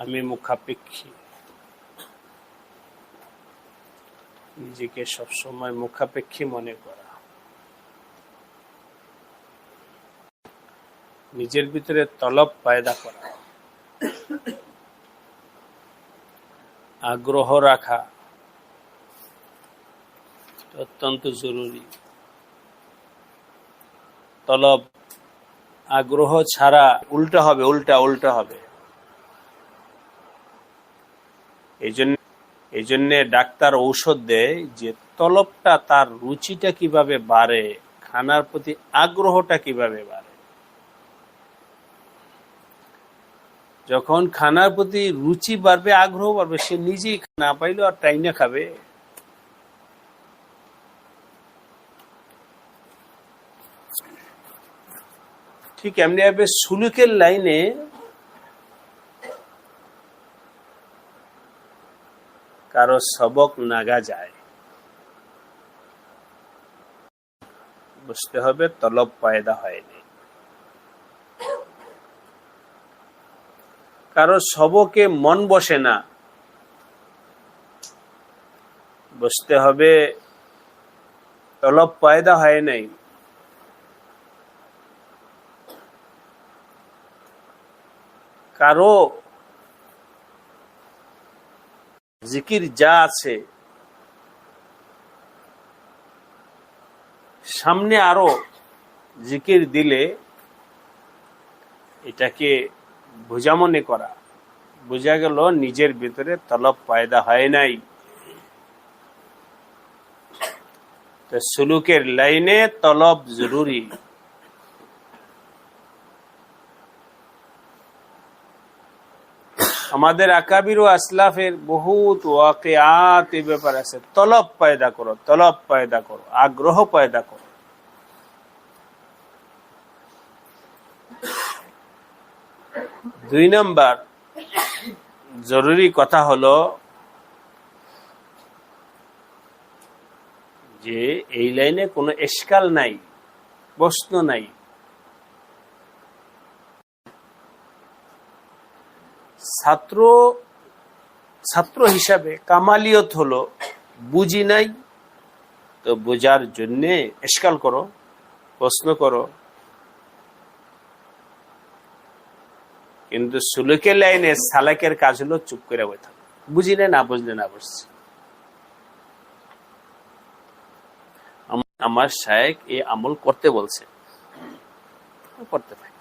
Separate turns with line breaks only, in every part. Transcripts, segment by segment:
আমি মুখাপেক্ষী, নিজেকে সবসময় মুখাপেক্ষী মনে করা, নিজের ভিতরে তলব পয়দা করা, আগ্রহ রাখা অত্যন্ত জরুরি। তলব, আগ্রহ ছাড়া উল্টা হবে, উল্টা হবে। এই জন্য ডাক্তার ঔষধ দেয় যে তলবটা, তার রুচিটা কিভাবে বাড়ে, খানার প্রতি আগ্রহটা কিভাবে বাড়ে। যখন খানার প্রতি রুচি বাড়বে, আগ্রহ বাড়বে, সে নিজেই না পাইলেও আর টাইনে খাবে। ঠিক এমনি ভাবে সুলুকের লাইনে কারো সবক নাগা যায়, বুঝতে হবে তলব পয়দা হয়নি। কারো সবকে মন বসে না, বুঝতে হবে তলব পয়দা হয় নাই। কারো জিকির যা আছে, সামনে আরো জিকির দিলে এটাকে বোঝা মনে করা, বোঝা গেল নিজের ভিতরে তলব পয়দা হয় নাই। তো সুলুকের লাইনে তলব জরুরি। আমাদের আকাবির ও আসলাফের বহুত ওয়াকিয়াত এই ব্যাপার আছে। তলব পয়দা করো, তলব পয়দা করো, আগ্রহ পয়দা করো। দুই নাম্বার জরুরি কথা হলো যে এই লাইনে কোনো এশকাল নাই, প্রশ্ন নাই। ছাত্র হিসাবে কামালিয়ত হলো বুঝি নাই, তো বোঝার জন্য এশকাল করো, প্রশ্ন করো। কিন্তু সুলুকের লাইনে সালাকের কাজ হলো চুপ করে বসে, বুঝি না বুঝলে না বুঝছি। আমার শায়েখ এই আমল করতে বলছে, করতে থাকি।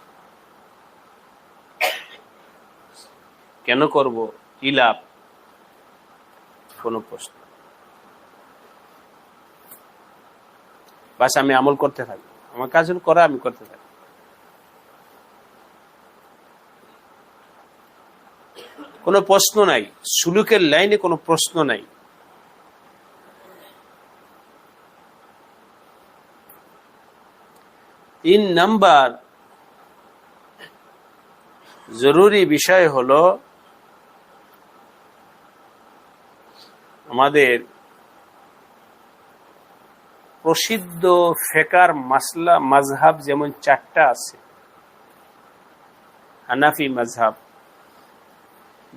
কেন করব, কি লাভ, কোনো প্রশ্ন। বাস আমি আমল করতে থাকি, আমার কাজ হল করা, আমি করতে থাকি। কোনো প্রশ্ন নাই, সুলুকের লাইনে কোনো প্রশ্ন নাই। তিন নাম্বার জরুরি বিষয় হলো আমাদের প্রসিদ্ধ ফিকর মাসলা মাযহাব যেমন চারটা আছে। হানাফি মাযহাব,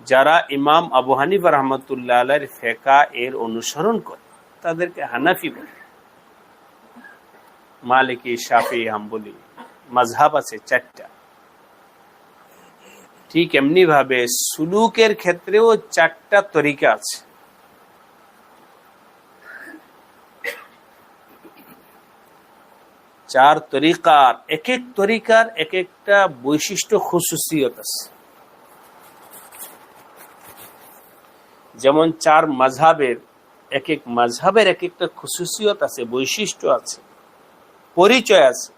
যারা ইমাম আবু হানিফা রাহমাতুল্লাহ আলাইহির ফিকহ এর অনুসরণ করে তাদেরকে হানাফি বলে। মালিকি, শাফি, হাম্বলি মাযহাব আছে চারটা। ঠিক এমনি ভাবে সুলুকের ক্ষেত্রেও চারটা তরিকা আছে। চার তরিকার এক এক তরিকার এক একটা বৈশিষ্ট্য খুসুসিয়ত আছে। যেমন চার মাযহাবের এক এক মাযহাবের এক একটা খুসুসিয়ত আছে, বৈশিষ্ট্য আছে, পরিচয় আছে।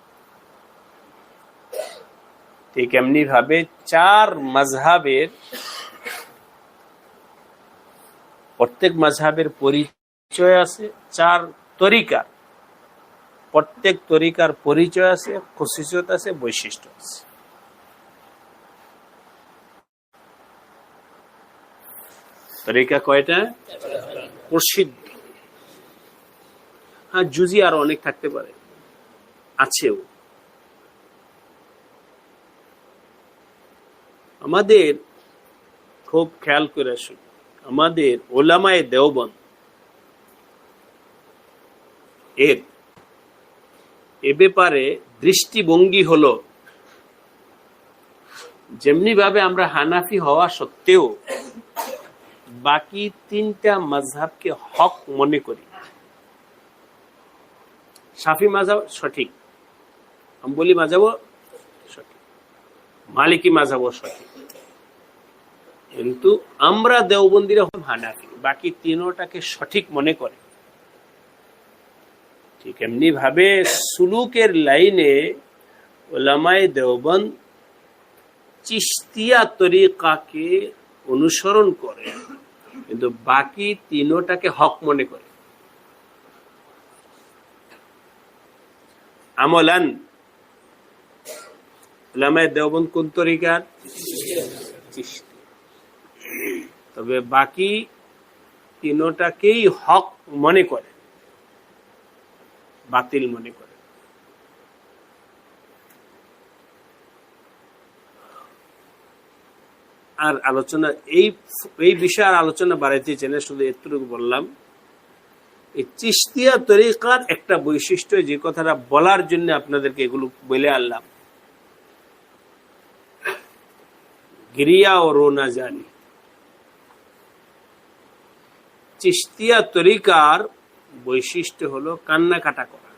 ঠিক এমনি ভাবে চার মাযহাবের প্রত্যেক মাযহাবের পরিচয় আছে, চার তরিকার প্রত্যেক তরিকার পরিচয় আছে, খুসুসিয়ত আছে, বৈশিষ্ট্য আছে। তরিকা কয়টা? প্রসিদ্ধ। হ্যাঁ, জুজি আরো অনেক থাকতে পারে, আছেও। আমাদের খুব খেয়াল করে শুনি, আমাদের ওলামায়ে দেওবন্দ এ ব্যাপারে দৃষ্টিভঙ্গি হলো, যেমনি ভাবে আমরা হানাফি হওয়া সত্ত্বেও বাকি তিনটা মাযহাবকে হক মনে করি। শাফি মাযহাব সঠিক, হাম্বলি মাযহাবও সঠিক, মালিকি মাযহাবও সঠিক, কিন্তু আমরা দেওবন্দিরা হানাফি, বাকি তিনটাকে সঠিক মনে করে। ঠিক এমনি ভাবে সুলুকের লাইনে উলামায়ে দেওবন্দ চিশতিয়া তরিকাকে অনুসরণ করে, কিন্তু বাকি তিনটাকে হক মনে করে। আমলান উলামায়ে দেওবন্দ কোন তরিকার? চিশতিয়া। তবে বাকি তিনটাকেই হক মনে করে, বাতিল মনে করে। আর আলোচনা এই বিষয়ে আলোচনা বাড়াইতে চাই না, শুধু এতটুকু বললাম, এই চিশতিয়া তরিকার একটা বৈশিষ্ট্য, যে কথাটা বলার জন্য আপনাদেরকে এগুলো বলে আনলাম, গিরিয়া ও রোনা জানি। চিশতিয়া তরিকার বৈশিষ্ট্য হলো কান্নাকাটা করা।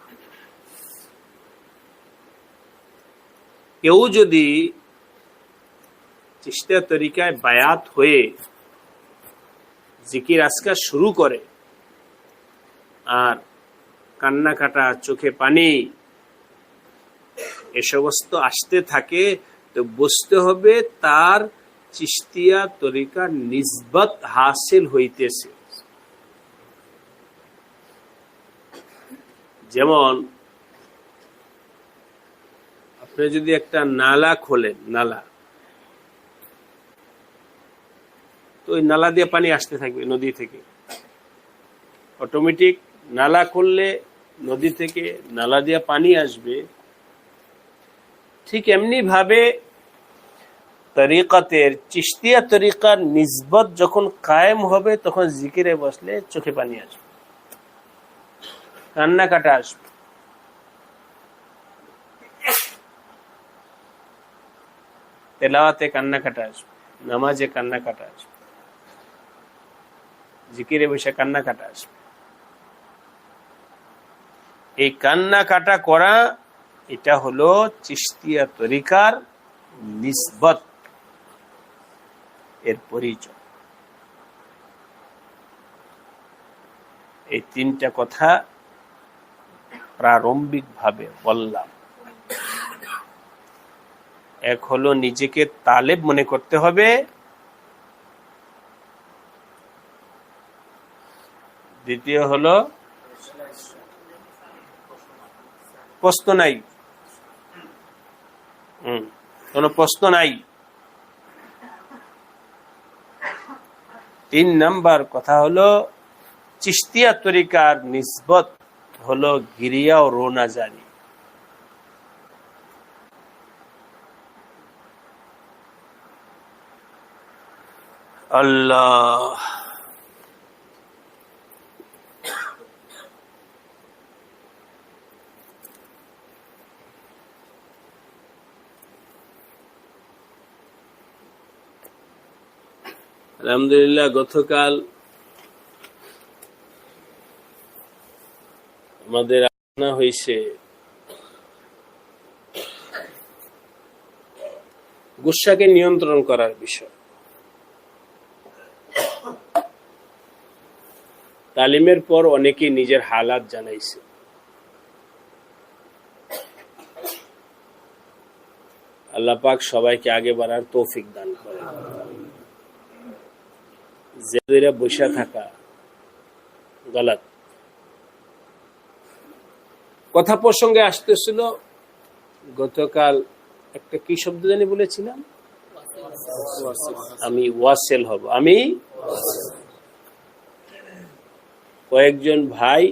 কেউ যদি চিশতিয়া তরিকায় বায়াত হয়ে জিকির আজকার শুরু করে আর কান্নাকাটা, চোখে পানি এ সমস্ত আসতে থাকে, তো বুঝতে হবে তার চিশতিয়া তরিকার নিসবত হাসিল হইতেছে। যেমন আপনি যদি একটা নালা খোলেন, নালা, তো ওই নালা দিয়ে পানি আসতে থাকবে নদী থেকে, অটোমেটিক নালা খুললে নদী থেকে নালা দিয়ে পানি আসবে। ঠিক এমনি ভাবে তরিকাতের চিশতিয়া তরিকার নিসবত যখন কায়েম হবে, তখন জিকিরে বসলে চোখে পানি আসবে, কান্নাকাটা আসবে। তেলাওয়াতে কান্নাকাটা আসবে, নামাজে কান্নাকাটা আসবে, জিকিরে বসে কান্নাকাটা আসবে। এই কান্নাকাটা করা, এটা হলো চিশতিয়া তরিকার নিসবত এর পরিচয়। এই তিনটা কথা প্রারম্ভিক ভাবে বললাম। এক হলো নিজেকে তালেব মনে করতে হবে, দ্বিতীয় হলো প্রশ্ন নাই, কোন প্রশ্ন নাই। 3 নাম্বার কথা হলো চিশতিয়া তরিকার নিসবত হলো গিরিয়া ও রোনা জানি। আল্লাহ আলহামদুলিল্লাহ, গতকাল আমাদের আলোচনা হয়েছে গুসাকে নিয়ন্ত্রণ করার বিষয়। তালিমের পর অনেকেই নিজের হালাত জানাইছে। আল্লাহ পাক সবাইকে আগে বাড়ার তৌফিক দান করেন। যে বসে থাকা গলত কথা প্রসঙ্গে আসতেছিল। গতকাল একটা কি শব্দ জানি বলেছিলাম, আমি ওয়াসেল হব। আমি কয়েকজন ভাই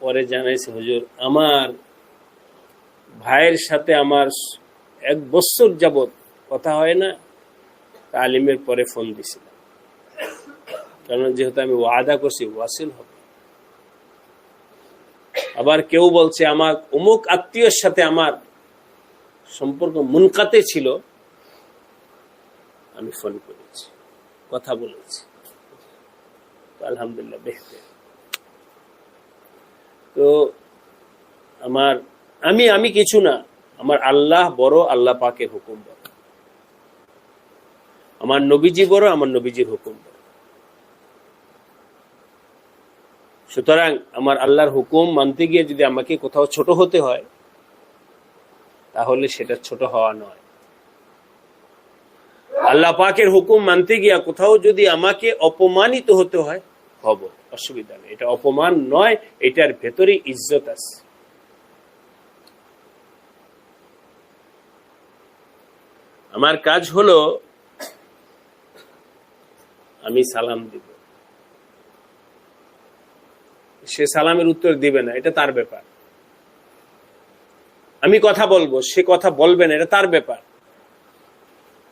পরে জানাইছে, হুজুর আমার ভাইয়ের সাথে আমার 1 বছর যাবত কথা হয় না, তালিমের পরে ফোন দিছিলাম, কারণ যেহেতু আমি ওয়াদা করছি ওয়াসিল হবে। আবার কেউ বলছে আমার অমুক আত্মীয়ের সাথে আমার সম্পর্ক মুনকাতে ছিল, আমি ফোন করেছি, কথা বলেছি, আলহামদুলিল্লাহ বেহতের। তো আমি কিছু না, আমার আল্লাহ বড়, আল্লাহ পাকের হুকুম বড়, আমার নবীজি বড়, আমার নবীজির হুকুম বড়। সুতরাং আমার আল্লাহর হুকুম মানতে গিয়ে যদি আমাকে কোথাও ছোট হতে হয়, তাহলে সেটা ছোট হওয়া নয়। আল্লাহ পাকের হুকুম মানতে গিয়া কোথাও যদি আমাকে অপমানিত হতে হয়, হব, অসুবিধা নেই। এটা অপমান নয়, এটার ভেতরে ইজ্জত আছে। আমার কাজ হলো আমি সালাম দিব, সে সালামের উত্তর দিবে না, এটা তার ব্যাপার। আমি কথা বলবো, সে কথা বলবে না, এটা তার ব্যাপার।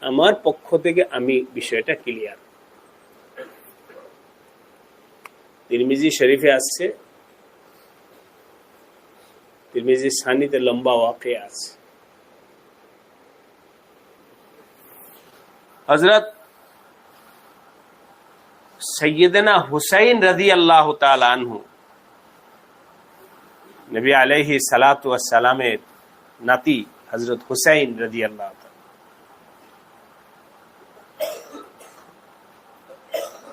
আমার পক্ষ থেকে আমি বিষয়টা ক্লিয়ার। তিরমিজি শরীফে আসছে, তিরমিজি সানিতে লম্বা ওয়াকিয়া আছে। হযরত সৈয়দনা হুসাইন রাদিয়াল্লাহু তাআলা আনহু, নবী আলাইহিস সালাতু ওয়াস সালামের নাতি হযরত হুসাইন রাদিয়াল্লাহু তাআলা,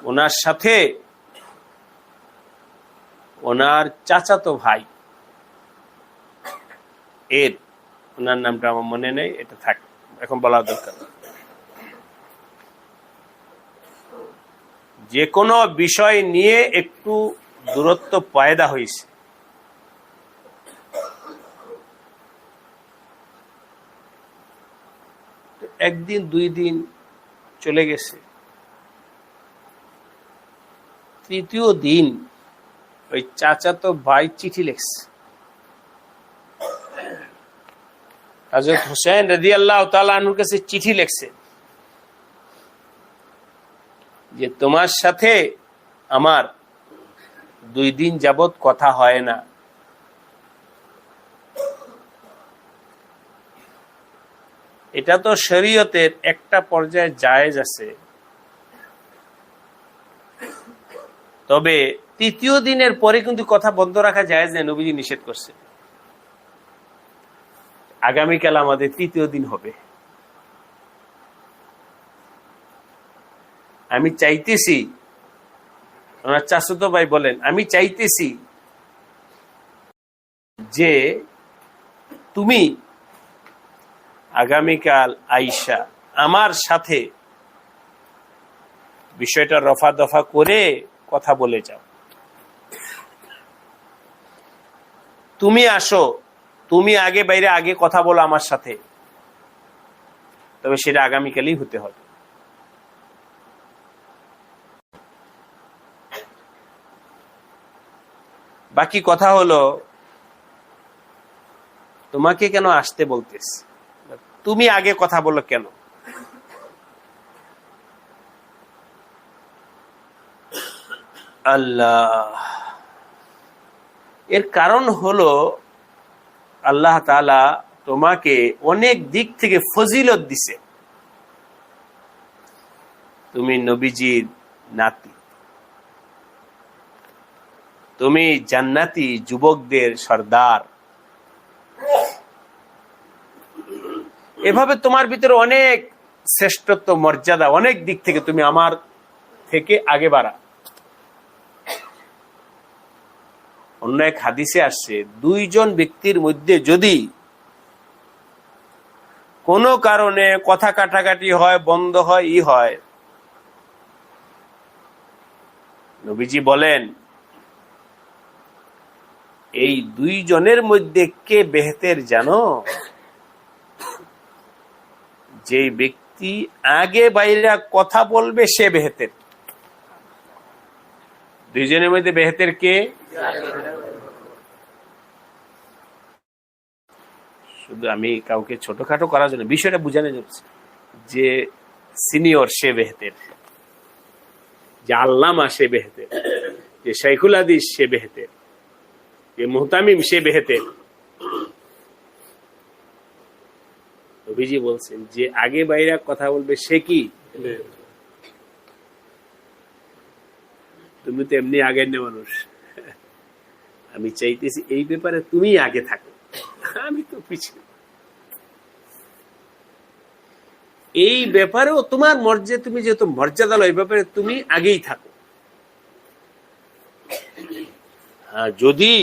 ওনার সাথে ওনার চাচাতো ভাই, ওনার নামটা আমার মনে নেই, এটা থাক, এখন বলা দরকার। যে কোনো বিষয় নিয়ে একটু দূরত্ব পয়দা হয়েছে, একদিন দুই দিন চলে গেছে, তৃতীয় দিন ওই চাচাতো ভাই চিঠি লিখছে, হযরত হুসাইন রাদিয়াল্লাহু তাআলা আনহুর কাছে চিঠি লিখছে যে তোমার সাথে আমার 2 দিন যাবত কথা হয় না, এটা তো শরীয়তের একটা পর্যায়ে জায়েজ আছে, তবে তৃতীয় দিনের পরে কিন্তু কথা বন্ধ রাখা জায়েজ নেই, নবীজি নিষেধ করছে। আগামীকাল আমাদের তৃতীয় দিন হবে, আমি চাইতেছি, ওনার চাচাতো ভাই বলেন, আমি চাইতেছি যে তুমি আগামীকাল আইসা আমার সাথে বিষয়টা রফা দফা করে কথা বলে যাও। তুমি আসো, তুমি আগে বাইরে আগে কথা বলো আমার সাথে, তবে সেটা আগামীকালই হতে হবে। বাকি কথা হলো তোমাকে কেন আসতে বলতেছ, তুমি আগে কথা বলো কেন? আল্লাহ, এর কারণ হলো আল্লাহ তাআলা তোমাকে অনেক দিক থেকে ফজিলত দিছে। তুমি নবীজির নাতি, তুমি জান্নাতি যুবকদের সর্দার, এভাবে তোমার ভিতরে অনেক শ্রেষ্ঠত্ব, মর্যাদা, অনেক দিক থেকে তুমি আমার থেকে আগে বাড়া। অন্য এক হাদিসে আসছে, 2 জন ব্যক্তির মধ্যে যদি কোনো কারণে কথা কাটাকাটি হয়, বন্ধ হয়, হয়, নবীজি বলেন এই 2 জনের মধ্যে কে বেহতের জানো? যে ব্যক্তি আগে বাইরে কথা বলবে সে বেহতের। 2 জনের মধ্যে বেহতের কে? শুধু আমি কাউকে ছোটখাটো করার জন্য বিষয়টা বুঝানো যাচ্ছে যে সিনিয়র সে বেহতের, যে আল্লামা সে বেহতের, যে শাইখুল হাদিস সে বেহতের, যে মুহতামিম সে বেহতের। নবীজি বলছেন যে আগে বাইরে কথা বলবে সে কি? তুমি তো এমনি আগের নে মানুষ, আমি চাইতেছি এই ব্যাপারে তুমি আগে থাকো, আমি তো পিছিয়ে। এই ব্যাপারেও তোমার মর্যাদা, তুমি যেহেতু মর্যাদা এই ব্যাপারে তুমি আগেই থাকো। যদি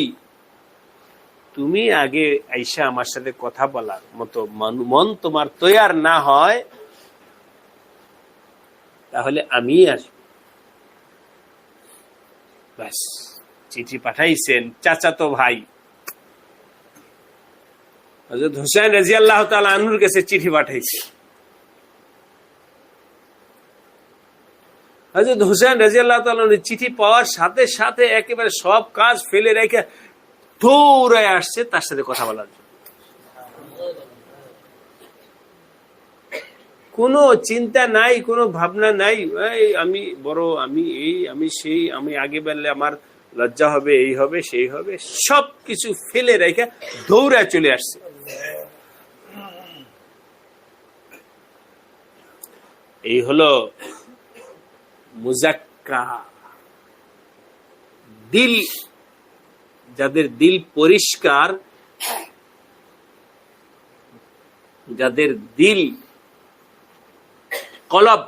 তুমি আগে আইসা আমার সাথে কথা বলার মতো মন তোমার তৈয়ার না হয়, তাহলে আমি আসবো। ব্যাস, চিঠি পাঠাইছেন চাচাতো ভাই হযরত হুসাইন রাদিয়াল্লাহু তাআলা আনহুর কাছে চিঠি পাঠাইছে। হযরত হুসাইন রাদিয়াল্লাহু তাআলা চিঠি পাওয়ার সাথে সাথে একেবারে সব কাজ ফেলে রেখে দৌড়ে আসছে তার সাথে কথা বলার জন্য। কোনো চিন্তা নাই, কোনো ভাবনা নাই, আমি বড়, আমি এই, আমি সেই, আমি আগে বললে আমার লজ্জা হবে, এই হবে, সেই হবে, সবকিছু ফেলে রেখে দৌড়ে চলে আসছে। এই হলো মুজাক্কা, দিল, যাদের দিল পরিষ্কার, যাদের দিল কলব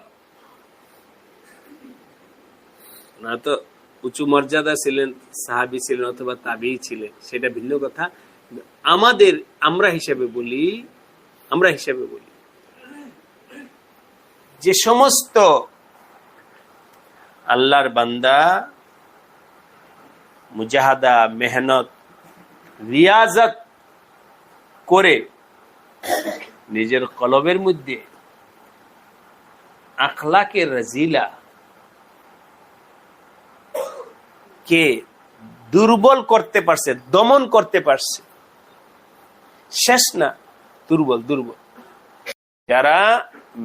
না, তো উঁচু মর্যাদা ছিলেন, সাহাবী ছিলেন অথবা তাবিঈ ছিলেন, সেটা ভিন্ন কথা। আমরা হিসাবে বলি যে সমস্ত আল্লাহর বান্দা মুজাহাদা, মেহনত, রিয়াজত করে নিজের কলবের মধ্যে আখলাকে রাজিলা কে দুর্বল করতে পারছে, দমন করতে পারছে, শেষ না, দুর্বল। যারা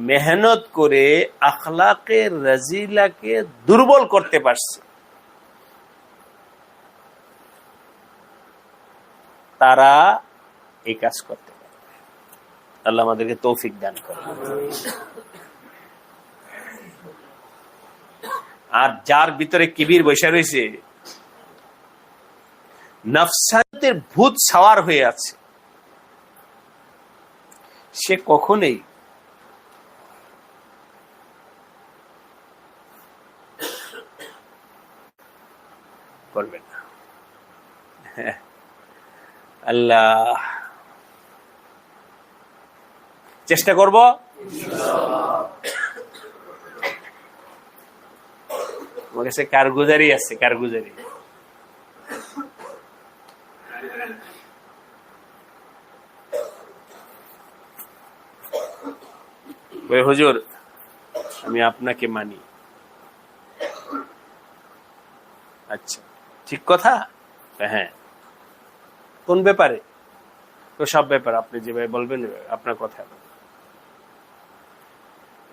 মেহনত করে আখলাকে রাজিলাকে দুর্বল করতে পারছে, তারা এই কাজ করতে পারে। আল্লাহ আমাদেরকে তৌফিক দান করে। আর যার ভিতরে কিবির বৈশা রয়েছে, নফসাতের ভূত সাওয়ার হয়ে আছে, সে কখনোই করবে না। আল্লাহ, চেষ্টা করব আমার কাছে কারগুজারি আছে, কারগুজারি। হুজুর, আমি আপনাকে মানি। আচ্ছা, ঠিক কথা। হ্যাঁ, কোন ব্যাপারে? তো সব ব্যাপার, আপনি যেভাবে বলবেন আপনার কথা।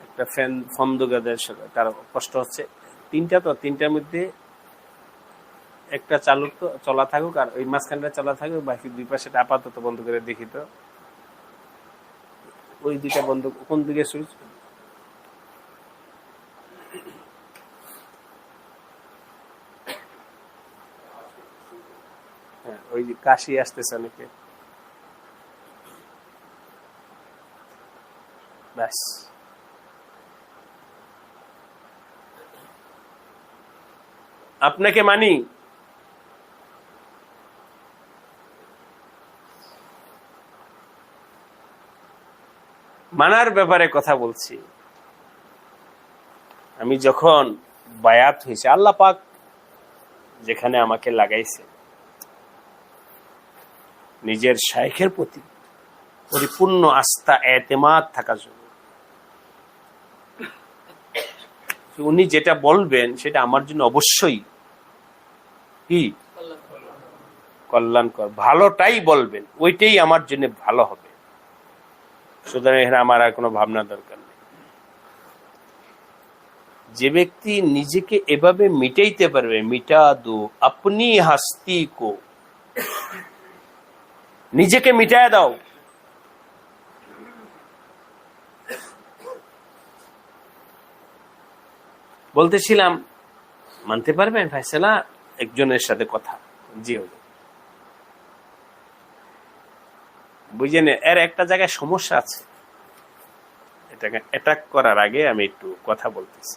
একটা ফ্যান ফর্ম দোকানের সাথে তার কষ্ট হচ্ছে, তিনটার মধ্যে একটা চালু তো চলা থাকুক, আর ওই মাঝখানটা চলা থাকুক, বাকি দুই পাশে আপাতত বন্ধ করে দেখি তো ওই দুইটা বন্ধ, কোন দিকে সুইচ? হ্যাঁ, ওই কাশি আসতেছে অনেকে। ব্যাস, আপনাকে মানি। মানার ব্যাপারে কথা বলছি। আমি যখন বায়াত হয়েছে, আল্লাহ পাক যেখানে আমাকে লাগাইছে নিজের শাইখের প্রতি পরিপূর্ণ আস্থা, এতেমাদ থাকার জন্য, উনি যেটা বলবেন সেটা আমার জন্য অবশ্যই কি কল্যাণকর, ভালোটাই বলবেন, ওইটাই আমার জন্য ভালো হবে। সুতরাং এখানে আমার আর কোনো ভাবনা দরকার নেই। যে ব্যক্তি নিজেকে এভাবে মিটাইতে পারবে, মিটা দো আপনি হাস্তি কো, নিজেকে মিটায় দাও। বলতেছিলাম মানতে পারবেন ফয়সালা? একজনের সাথে কথা, জি হুজুর। বুঝেন, এর একটা জায়গায় সমস্যা আছে, এটাকে অ্যাটাক করার আগে আমি একটু কথা বলতেছি।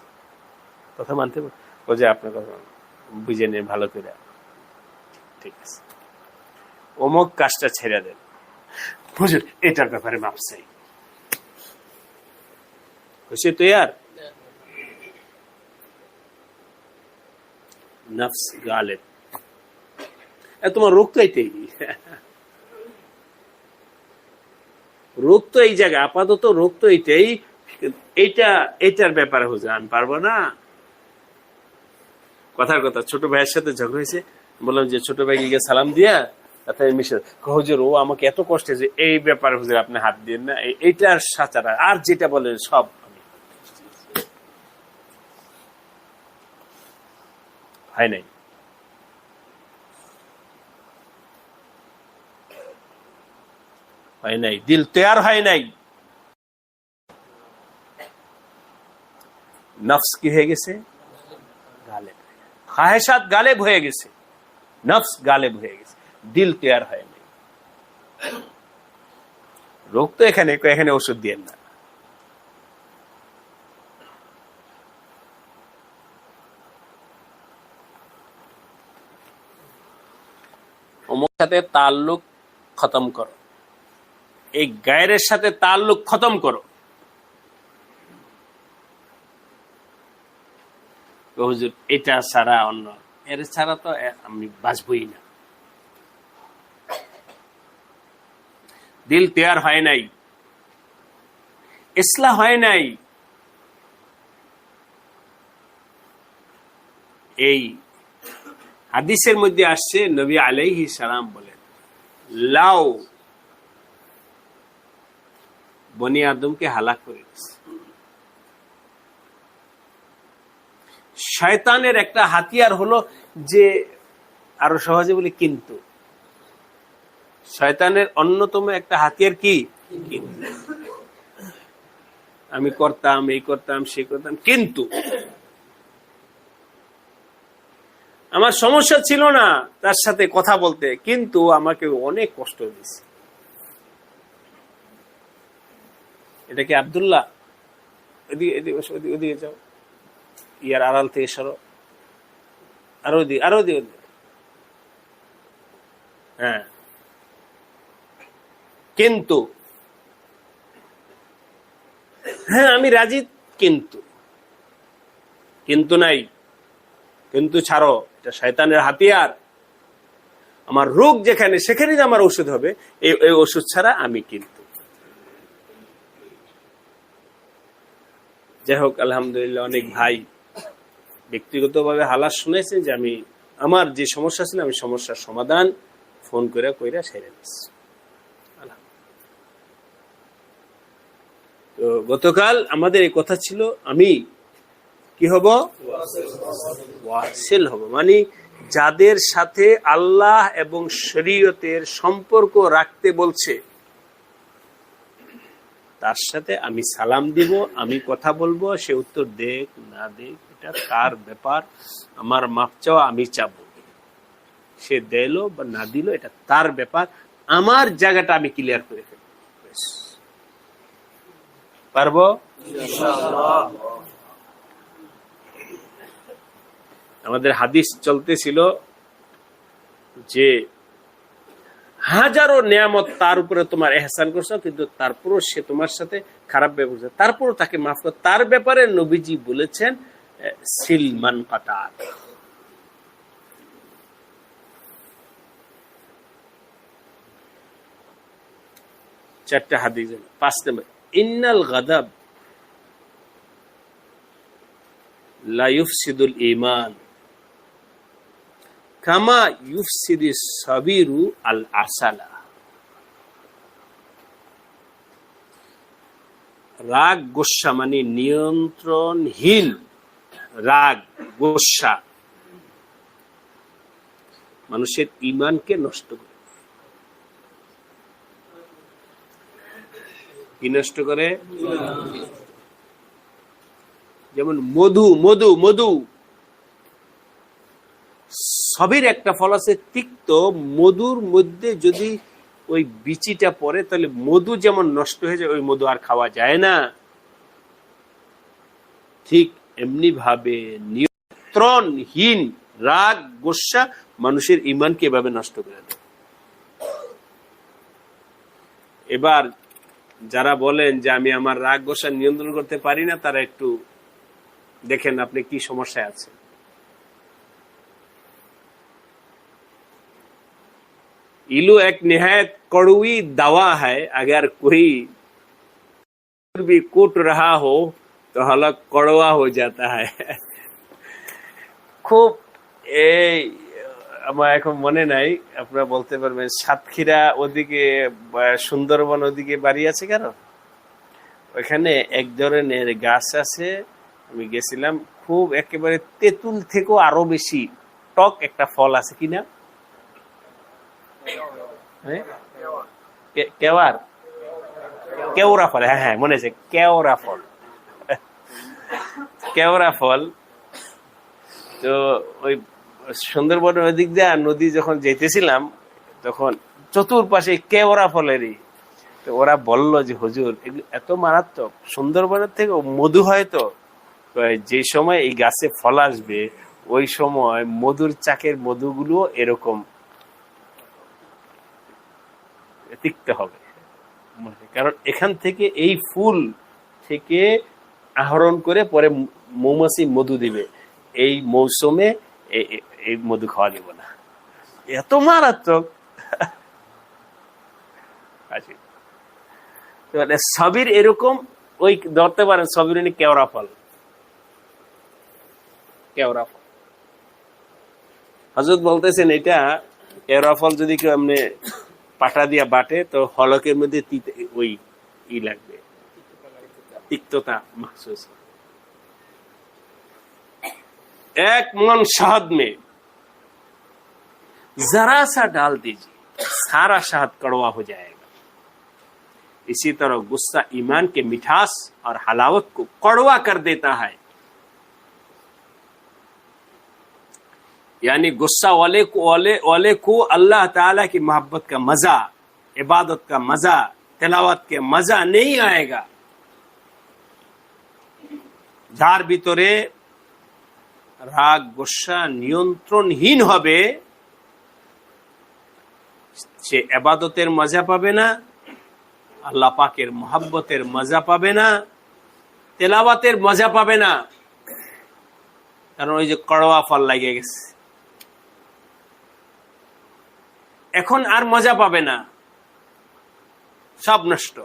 কথা মানতে ও যে আপনার কথা বুঝে নিন ভালো করে, ঠিক আছে, অমুক কাজটা ছেড়ে দেন হুজুর, এটার ব্যাপারে মাপ চাই। খুশি তো ইয়ার? নফস গালেব, তোমার রোগ তো এইটাই, রোগ তো এই জায়গায়, আপাতত রোগ তো এইটাই, এইটার ব্যাপারে হুজুর আমি পারবো না। কথার কথা, ছোট ভাইয়ের সাথে ঝগড়া হয়েছে, বললাম যে ছোট ভাইকে সালাম দিয়া হুজুর ও আমাকে এত কষ্ট যে এই ব্যাপারে হুজুর আপনি হাত দিন না, এইটার সাচারা আর যেটা বলেন সব হয় নাই। হয় নাই, দিল তৈয়ার হয় নাই। নফস কি হয়ে গেছে? গালেব, খাহেশাত গালেব হয়ে গেছে, নফস গালেব হয়ে গেছে, দিল তৈয়ার হয় নাই। রোগ তো এখানে, এখানে ওষুধ দিয়ে না। অমুক সাথে তাল্লুক খতম করো, এই গায়ের সাথে তাল্লুক খতম করো। হুজুর এটা ছাড়া অন্য, এর ছাড়া তো আমি বাঁচবই না। দিল তৈয়ার হয় নাই, ইসলাহ হয় নাই। এই হাদিসের মধ্যে আসছে, নবী আলাইহিস সালাম বলেন, লাও বনি আদমকে হালাক করে দিয়েছে। শয়তানের একটা হাতিয়ার হলো যে, আরো সহজে বলি কিন্তু, শয়তানের অন্যতম একটা হাতিয়ার কি? আমি করতাম, এই করতাম, সে করতাম, কিন্তু আমার সমস্যা ছিল না তার সাথে কথা বলতে, কিন্তু আমাকে অনেক কষ্ট দিয়েছে। এটা কি আব্দুল্লাহ? ওদিকে যাও, ইয়ার আড়াল থেকে সরো, আরো দিকে, হ্যাঁ। কিন্তু হ্যাঁ আমি রাজি, কিন্তু নাই, কিন্তু ছাড়ো, এটা শয়তানের হাতিয়ার। আমার রোগ যেখানে, সেখানেই আমার ওষুধ হবে, এই ওষুধ ছাড়া আমি কিন্তু। যাই হোক, আলহামদুলিল্লাহ অনেক ভাই ব্যক্তিগতভাবে হালাত শুনেছেন যে আমি আমার যে সমস্যা ছিল, আমি সমস্যার সমাধান ফোন করে কইরা সেরে দিচ্ছি। তো গতকাল আমাদের এই কথা ছিল, আমি কি হব? ওয়াসিল হব, মানে যাদের সাথে আল্লাহ এবং শরীয়তের সম্পর্ক রাখতে বলছে তার সাথে আমি সালাম দিব, আমি কথা বলবো, সে উত্তর দেখ না দেখ এটা তার ব্যাপার, আমার মাপ চাওয়া আমি চাবো, সে দিল বা না দিল এটা তার ব্যাপার, আমার জায়গাটা আমি ক্লিয়ার করে ফেলব। পারবো ইনশাআল্লাহ। আমাদের হাদিস চলতেছিল যে হাজারো নিয়ামত তার উপরে তোমার এহসান করছো, কিন্তু তারপরও সে তোমার সাথে খারাপ ব্যবহার করছে, তারপরও তাকে মাফ করো। তার ব্যাপারে নবীজি বলেছেন সিলমান কাতার। চারটা হাদিস। 5 নম্বর, ইন্নাল গাদাব লা ইউফসিদুল ঈমান কামা ইউফসিদিস সাবিরু আল আসালা। রাগ গোস্বা মানে নিয়ন্ত্রণহীন রাগ, গোসা মানুষের ঈমানকে নষ্ট করে। কি নষ্ট করে? যেমন মধু, মধু মধু সবের একটা ফল আছে তিক্ত, মধুর মধ্যে যদি ওই বিচিটা পড়ে তাহলে মধু যেমন নষ্ট হয়ে যায়, ওই মধু আর খাওয়া যায় না। ঠিক এমনি ভাবে নিয়ন্ত্রণহীন রাগ, গোসা মানুষের ঈমানকে এভাবে নষ্ট করে দেয়। এবার যারা বলেন যে আমি আমার রাগ গোসা নিয়ন্ত্রণ করতে পারি না, তারা একটু দেখেন আপনি কি সমস্যায় আছেন। इलू एक निहायत कड़वी दवा है, अगर कोई भी कूट रहा हो तो हलक कड़वा हो जाता है। খুব এই আমার এখন মনে নাই, আপনারা বলতে পারবেন সাতক্ষীরা ওদিকে সুন্দরবন ওদিকে বাড়ি আছে কেন, ওখানে এক ধরনের গাছ আছে, আমি গেছিলাম, খুব একেবারে তেঁতুল থেকেও আরো বেশি টক একটা ফল আছে কিনা, কেওয়ার, কেওড়া ফল, হ্যাঁ হ্যাঁ মনে আছে, কেওড়া ফল, কেওড়া ফল। তো ওই সুন্দরবনের ওই দিক দিয়ে নদী যখন যেতেছিলাম তখন চতুর্পাশে কেওড়া ফলেরই। তো ওরা বলল যে হুজুর এত মারাত্মক, সুন্দরবনের থেকে মধু হয় তো, যে সময় এই গাছে ফল আসবে ওই সময় মধুর চাকের মধুগুলো এরকম তিক্ত হবে, কারণ এখান থেকে এই ফুল থেকে আহরণ করে পরে মৌমাছি মধু দিবে, এই মৌসুমে এই মধু খাওয়া দিব না, এত মারাত্মক। সবির এরকম ওই ধরতে পারেন, সবির কেওড়া ফল, কেওড়া ফল। হযরত বলতেছেন এটা কেওড়া ফল যদি কেউ এমনি পাটা দিয়া বাটে তো হলকের মধ্যে ওই ই লাগবে, তিক্ততা महसूस। एक मन शहद में जरा सा डाल दीजिए, सारा शहद कड़वा हो जाएगा। इसी तरह गुस्सा ईमान के मिठास और हलावत को कड़वा कर देता है। यानी गुस्सा वाले को अल्लाह ताला की मोहब्बत का मजा, इबादत का मजा, तिलावत के मजा नहीं आएगा। যার ভিতরে রাগ গোসা নিয়ন্ত্রণহীন হবে সে ইবাদতের মজা পাবে না, আল্লাহ পাকের মোহাব্বতের মজা পাবে না, তেলাওয়াতের মজা পাবে না, কারণ ওই যে কড়ওয়া ফল লাগে গেছে, এখন আর মজা পাবে না, सब नष्ट।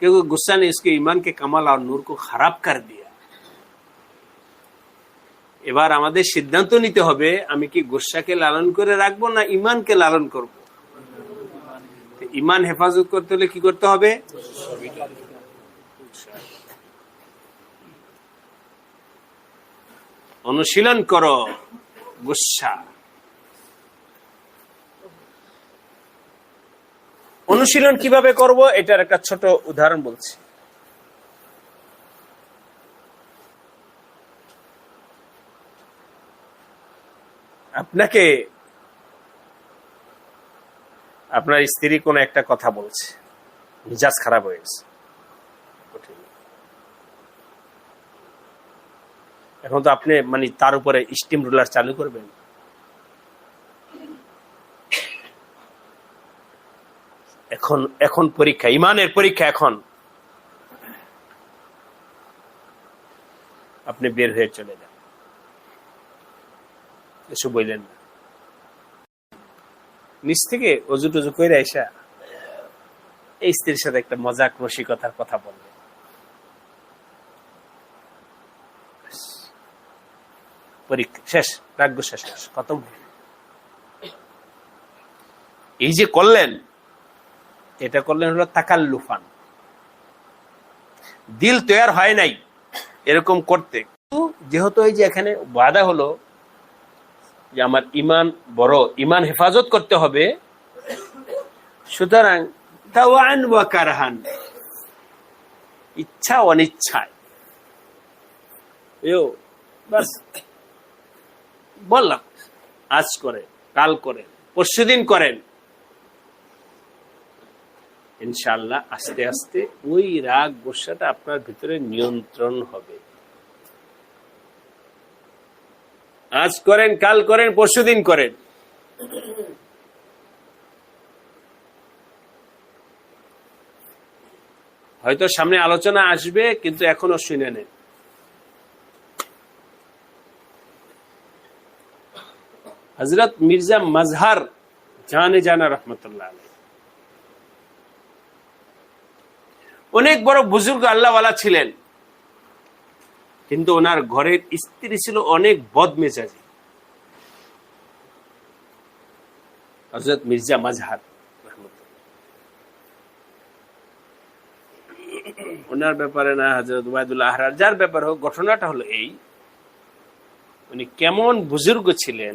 क्योंकि गुस्सा ने इसके ईमान के कमाल और नूर को खराब कर दिया। এবার আমাদের সিদ্ধান্ত নিতে হবে আমি কি গুসাকে লালন করে রাখবো না ঈমানকে লালন করব। ঈমান হেফাজত করতে হলে কি করতে হবে? অনুশীলন করো গুসা। অনুশীলন কিভাবে করব এটার একটা ছোট উদাহরণ বলছি। আপনাকে আপনার স্ত্রী কোন একটা কথা বলছে, মেজাজ খারাপ হয়ে গেছে, এখন তো আপনি মানে তার উপরে স্টিম রুলার চালু করবেন? এখন পরীক্ষা, ইমানের পরীক্ষা। এখন আপনি বের হয়ে চলে যান, এসব বললেন না, নিচ থেকে অজু টজু করে আইসা এই স্ত্রীর সাথে একটা মজাক রসিকতার কথা বললেন, পরীক্ষা শেষ, রাগ্য শেষ, খতম। এই যে করলেন, এটা করলেন হলো তাকাল্লুফান, দিল তৈয়ার হয় নাই, এরকম করতে। যেহেতু এই যে এখানে ওয়াদা হলো যে আমার ইমান বড়, ইমান হেফাজত করতে হবে, সুতরাং তাওয়ান ওয়া কারহান, ইচ্ছা অনিচ্ছায় বাস বললাম আজ করেন, কাল করেন, পরশুদিন করেন, ইনশাআল্লাহ আস্তে আস্তে ওই রাগ গোসাটা আপনার ভিতরে নিয়ন্ত্রণ হবে। আজ করেন, কাল করেন, পরশুদিন করেন। হয়তো সামনে আলোচনা আসবে, কিন্তু এখনো শুনে নেন। হযরত মির্জা মাজহার জানে জানা রহমতুল্লাহ আলাইহি অনেক বড় বুজুর্গ আল্লাহওয়ালা ছিলেন, কিন্তু ওনার ঘরের স্ত্রী ছিল অনেক বদমেজাজি। হযরত মির্জা মাজহার ওনার ব্যাপারে না, হযরত উবাইদুল্লাহ আহরার, যার ব্যাপারে হোক, ঘটনাটা হলো এই, উনি কেমন বুজুর্গ ছিলেন,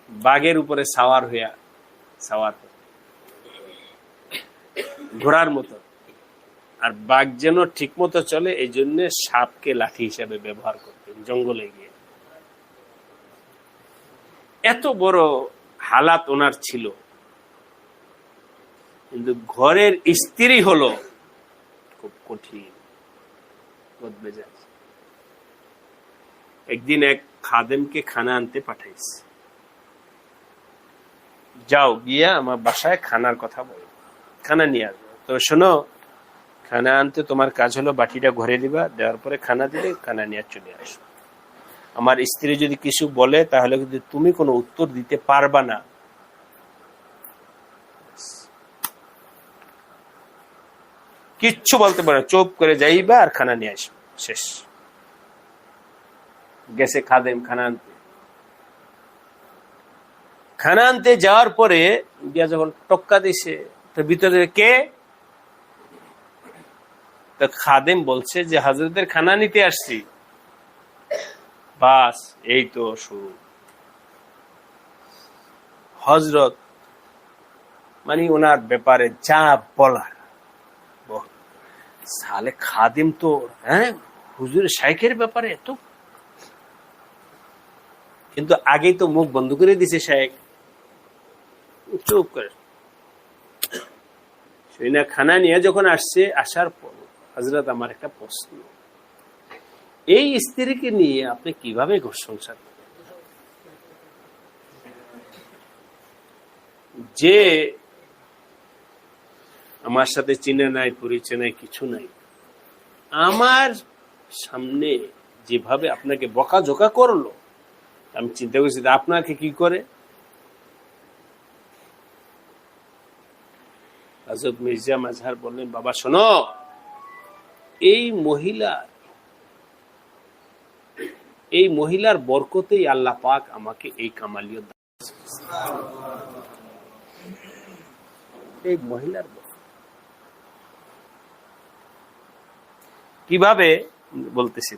বাঘের উপরে সাওয়ার ঘোড়ার মতো, আর বাঘ যেন ঠিক মতো চলে এই জন্য সাপকে লাঠি হিসাবে ব্যবহার করতেন জঙ্গলে গিয়ে। এত বড় হালাত ওনার ছিল, কিন্তু ঘরের স্ত্রী হলো খুব কঠিন, বদমেজাজ। একদিন এক খাদেমকে খানা আনতে পাঠাইছে, যাও গিয়া আমার বাসায় খানার কথা বলো, খানা নিয়ে আসবো। তো শোনো, খানা আনতে তোমার কাজ হলো বাটিটা ঘরে দিবা, দেওয়ার পরে খানা দিলে খানা নিয়ে চলে আসো। আমার স্ত্রী যদি কিছু বলে তাহলে কিন্তু তুমি কোনো উত্তর দিতে পারবা না। কিচ্ছু বলতে পারো, চুপ করে যাইবা আর খানা নিয়ে আসবে, শেষ। গেছে খাদেম খানা আনতে। খানা আনতে যাওয়ার পরে গিয়া যখন টক্কা দিছে, তো ভিতরে কে? তো খাদেম বলছে যে হযরতের খানা নিতে আসছি। বাস এই তো শুরু। হযরত মানে ওনার ব্যাপারে যা বলার, সালে খাদেম তো হুজুর শাইখের ব্যাপারে এত, কিন্তু আগেই তো মুখ বন্ধ করে দিছে শাইখ, চুপ করে। সেইনা খানা নিয়ে যখন আসছে, আসার পর হযরত আমার একটা প্রশ্ন, এই স্ত্রীকে নিয়ে আপনি কিভাবে ঘর সংসার করেন? যে আমার সাথে চিনে নাই, পরিচয় নাই, কিছু নাই, আমার সামনে যেভাবে আপনাকে বকাঝকা করলো, আমি চিন্তা করছি আপনাকে কি করে। হযরত মির্জা মাজহার বললেন, বাবা শোনো, এই মহিলার বরকতেই আল্লাহ পাক আমাকে এই কামালিয়ত, এই মহিলার কিভাবে বলতেছি।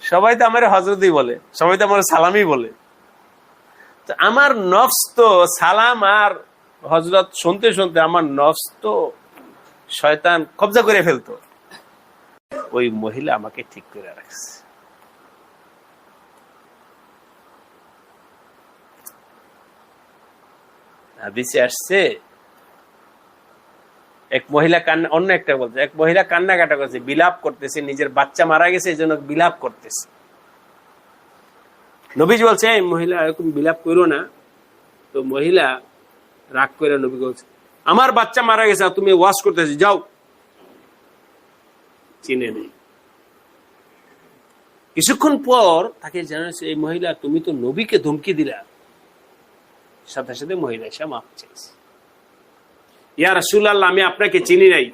সবাই তো আমার হযরতই বলে, সবাই তো আমার সালামই বলে। তো আমার নফস তো সালাম আর হযরত শুনতে শুনতে আমার নফস তো শয়তান কবজা করে ফেলতো। ওই মহিলা আমাকে ঠিক করে রাখছে। হাদিসে আসছে, এক মহিলা অন্য একটা বলছে, এক মহিলা কান্নাকাটা করছে, বিলাপ করতেছে, নিজের বাচ্চা মারা গেছে এই জন্য বিলাপ করতেছে। নবীজি বলছে, এই মহিলা এরকম বিলাপ করো না। তো মহিলা রাগ করে নবী বলছে, আমার বাচ্চা মারা গেছে, তুমি ওয়াশ করতেছি, যাও। চিনে নেই। কিছুক্ষণ পর তাকে জানাচ্ছে, এই মহিলা তুমি তো নবীকে ধমকি দিলা। সাথে সাথে মহিলা এসে মাপ চাইছে, ইয়া রাসূলুল্লাহ, আমি আপনাকে চিনি নাই।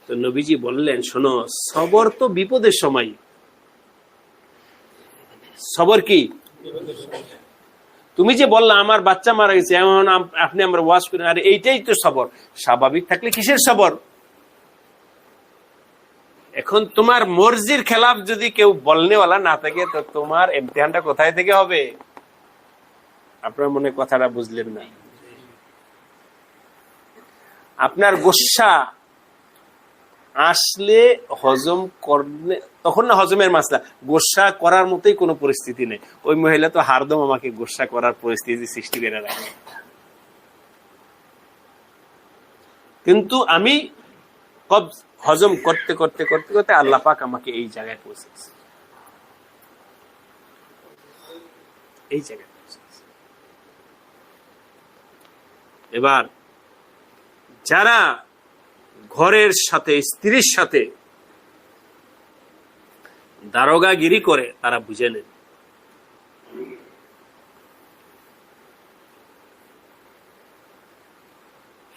তো নবীজি বললেন, শোনো, সবর তো বিপদের সময়। সবর কি? তুমি যে বললা আমার বাচ্চা মারা গেছে, এমন আপনি আমার ওয়াজ করেন, আরে এইটাই তো সবর। স্বাভাবিক থাকলে কিসের সবর? এখন তোমার মর্জির খেলাফ যদি কেউ বলনেওয়ালা না থাকে, তো তোমার ইমতিহানটা কোথায় থেকে হবে? আপনার মনে কথাটা বুঝলেন না? আপনার গোসা আসলে হজম করলে তখন না হজমের মাসলা, গোসা করার মতোই কোনো পরিস্থিতি নেই। ওই মহিলা তো হারদম আমাকে গোসা করার পরিস্থিতি সৃষ্টি করে রাখে। কিন্তু আমি হজম করতে করতে করতে করতে আল্লাহ পাক আমাকে এই জায়গায় পৌঁছেছে, এই জায়গায় পৌঁছেছে। এবার যারা ঘরের সাথে, স্ত্রীর সাথে দারোগাগিরি করে, তারা বুঝে নেন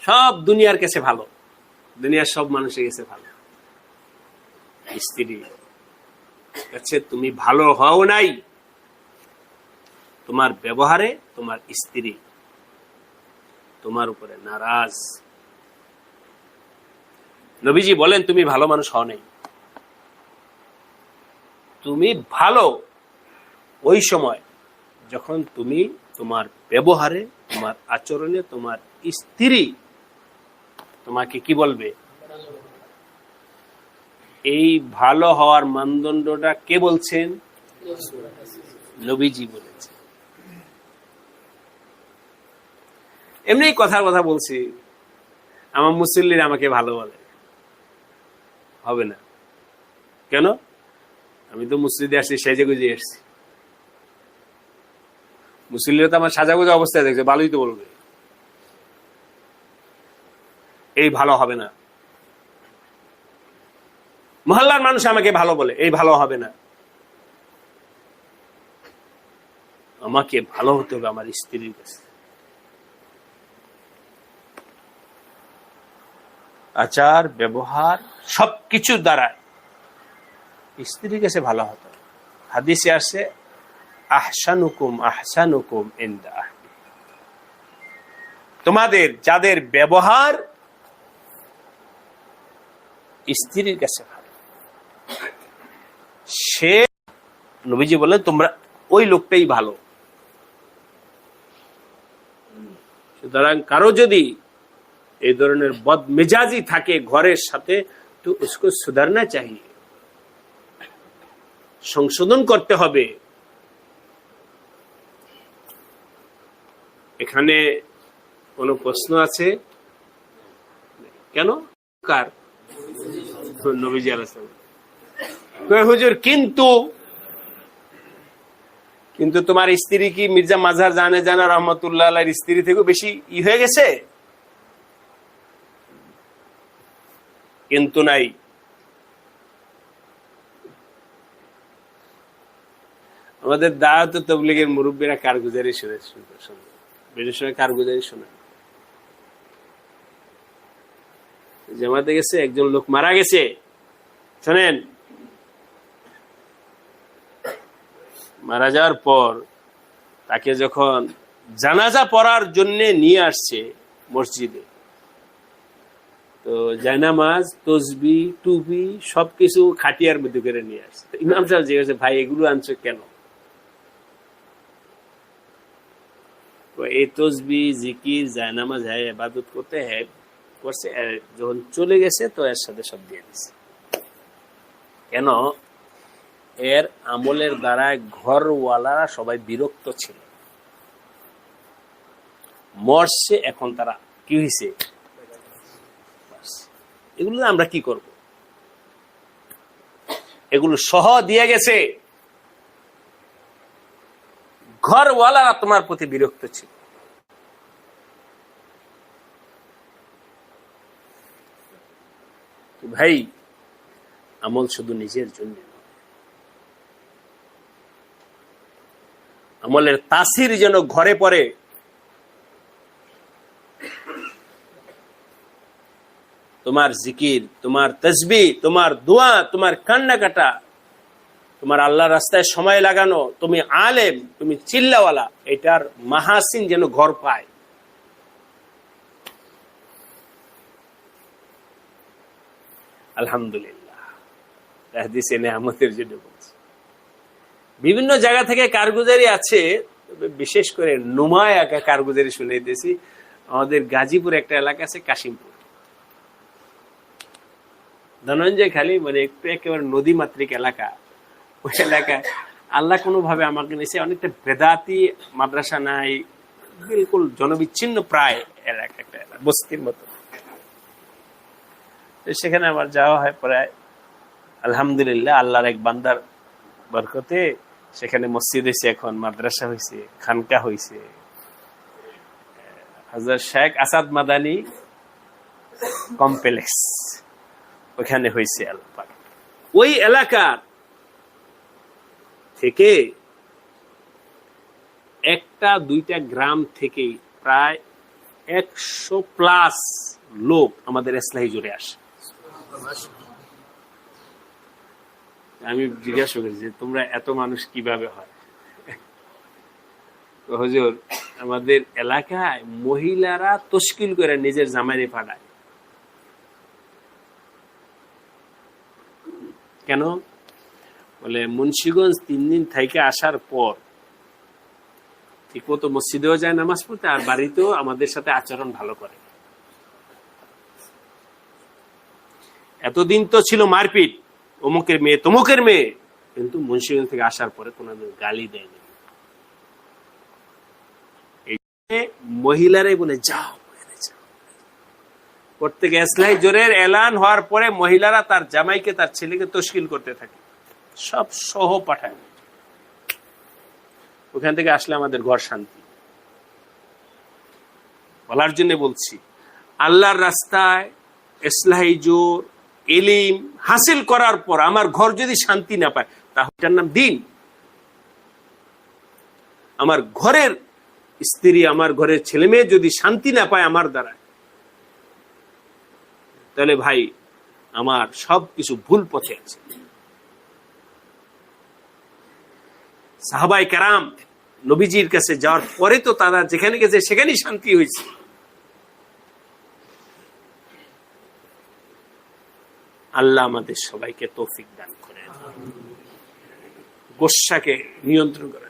সব দুনিয়ার কাছে ভালো, দুনিয়ার সব মানুষের কাছে ভালো। স্ত্রী কাছে তুমি ভালো হও নাই, তোমার ব্যবহারে তোমার স্ত্রী তোমার উপরে নারাজ। নবীজি বলেন তুমি ভালো মানুষ হও নাই। তুমি ভালো ওই সময় যখন তুমি তোমার ব্যবহারে, তোমার আচরণে তোমার স্ত্রী তোমাকে কি বলবে। এই ভালো হওয়ার মানদণ্ডটা কে বলছেন? নবীজি বলেছেন। এমনি কথার কথা বলছি, আমার মুসল্লিরা আমাকে ভালো বলে, হবে না কেন? আমি তো মসজিদে আসছি, সেজে গুজে আসছি। মুসল্লিরা তো আমার সাজাগুজা অবস্থায় দেখছে, ভালোই তো বলবে। এই ভালো হবে না। মহল্লার মানুষ আমাকে ভালো বলে, এই ভালো হবে না। আমাকে ভালো হতে হবে আমার স্ত্রীর কাছে। আচার ব্যবহার সবকিছু দ্বারা স্ত্রীর কাছে ভালো হতো। হাদিসে আসে আহসানুকুম আহসানুকুম ইনদা আহলি, তোমাদের যাদের ব্যবহার স্ত্রীর কাছে ভালো, সে নবীজি বলেন তোমরা ওই লোকটাই ভালো। সুতরাং কারো যদি এই ধরনের বদমেজাজি থাকে ঘরের সাথে, তো उसको सुधरना चाहिए, সংশোধন করতে হবে। এখানে কোন প্রশ্ন আছে? কেন? কার? নবীজি আলাইহিস সালাম। হুজুর কিন্তু তোমার স্ত্রী কি মির্জা মাজার জানা রহমতুল্লাহ আলাইহির স্ত্রী থেকে বেশি হয়ে গেছে? কিন্তু নাই। আমাদের দাওয়াত ও তাবলীগের মুরব্বীরা কারগুজারি শুনে, বেশি সময় কারগুজারি শোনে। জামাতে গেছে, একজন লোক মারা গেছে, শোনেন, মারা যাওয়ার পর তাকে যখন জানাজা পড়ার জন্য নিয়ে আসছে মসজিদে, তো জায়নামাজ, তসবি, টুপি সবকিছু খাটিয়ার মধ্যে করে নিয়ে আসছে। ইমাম সাহেব জিজ্ঞাসা, ভাই এগুলো আনছো কেন? এই তসবি, জিকির, জায়নামাজ হ্যাঁ ইবাদত করতে হ্যাঁ করছে, যখন চলে গেছে তো এর সাথে সব দিয়ে দিচ্ছে। কেন? এর আমলের দ্বারা ঘরওয়ালারা সবাই বিরক্ত ছিল, মরছে, এখন তারা কি হয়েছে? এগুলো আমরা কি করব? এগুলো সহ দিয়ে গেছে, ঘরওয়ালারা তোমার প্রতি বিরক্ত ছিল। ভাই, আমল শুধু নিজের জন্য, আমলের তাসির যেন ঘরে পড়ে। তোমার জিকির, তোমার তসবিহ, তোমার দোয়া, তোমার কান্নাকাটা, তোমার আল্লাহ রাস্তায় সময় লাগানো, তুমি আলেম, তুমি চিল্লাওয়ালা, এটার মাহাসিন যেন ঘর পায়। আলহামদুলিল্লাহ, হাদিসে নেয়ামতের জন্য বলছি। বিভিন্ন জায়গা থেকে কারগুজারি আছে, বিশেষ করে নুমায়া কারগুজারি শুনাইতেছি। আমাদের গাজীপুর একটা এলাকা আছে, কাশিমপুর, ধনঞ্জয় খালি, মানে একটু একেবারে নদী মাতৃক এলাকা। ওই এলাকায় আল্লাহ কোনো ভাবে আমাকে নিয়েছে, অনেকটা বেদাতি মাদ্রাসা নাই, বিলকুল জনবিচ্ছিন্ন প্রায় এলাকা, একটা বস্তির মতো। সেখানে আমার যাওয়া হয় প্রায়। আলহামদুলিল্লাহ, আল্লাহর এক বান্দার বরকতে সেখানে মসজিদ হয়েছে, এখন মাদ্রাসা হয়েছে, খানকা হয়েছে। হযরত শেখ আসাদ মাদানী কমপ্লেক্স ওখানে হয়েছে। আল্লাহ পাক ওই এলাকার থেকে একটা দুইটা গ্রাম থেকে প্রায় 100+ লোক আমাদের ইসলাহি জুড়ে আসে। আমি জিজ্ঞাসা করি যে তোমরা এত মানুষ কিভাবে হয়? হুজুর, আমাদের এলাকায় মহিলারা তশকিল করে নিজের জামাইরে পাঠায়। কেন? বলে মুন্সিগঞ্জ 3 দিন থেকে আসার পর ঠিক মতো মসজিদেও যায় নামাজ পড়তে, আর বাড়িতেও আমাদের সাথে আচরণ ভালো করে। এতদিন তো ছিল মারপিট, অমুকের মেয়ে তমুকের মেয়ে, কিন্তু মুন্সিগঞ্জ থেকে আসার পরে কোনোদিন গালি দেয়নি। এই মহিলারাই বলে যাও। প্রত্যেক ইসলাহি জোরের এলান হওয়ার পরে মহিলারা তার জামাইকে, তার ছেলেকে তশকিল করতে থাকে, সব সহ পাঠায়। ওখান থেকে আসলে আমাদের ঘর শান্তি। বলার জন্য বলছি, আল্লাহর রাস্তায় ইসলাহি জোর ইলম হাসিল করার পর আমার ঘর যদি শান্তি না পায়, তাহলে এটার নাম দিন। আমার ঘরের স্ত্রী, আমার ঘরের ছেলে মেয়ে যদি শান্তি না পায় আমার দ্বারা, তাহলে ভাই আমার সবকিছু ভুল পথে আছে। সাহাবায়ে কেরাম নবীজির কাছে যাওয়ার পরে তো তারা যেখানে গেছে সেখানেই শান্তি হয়েছে। আল্লাহ আমাদের সবাইকে তৌফিক দান করে, গোসাকে নিয়ন্ত্রণ করা।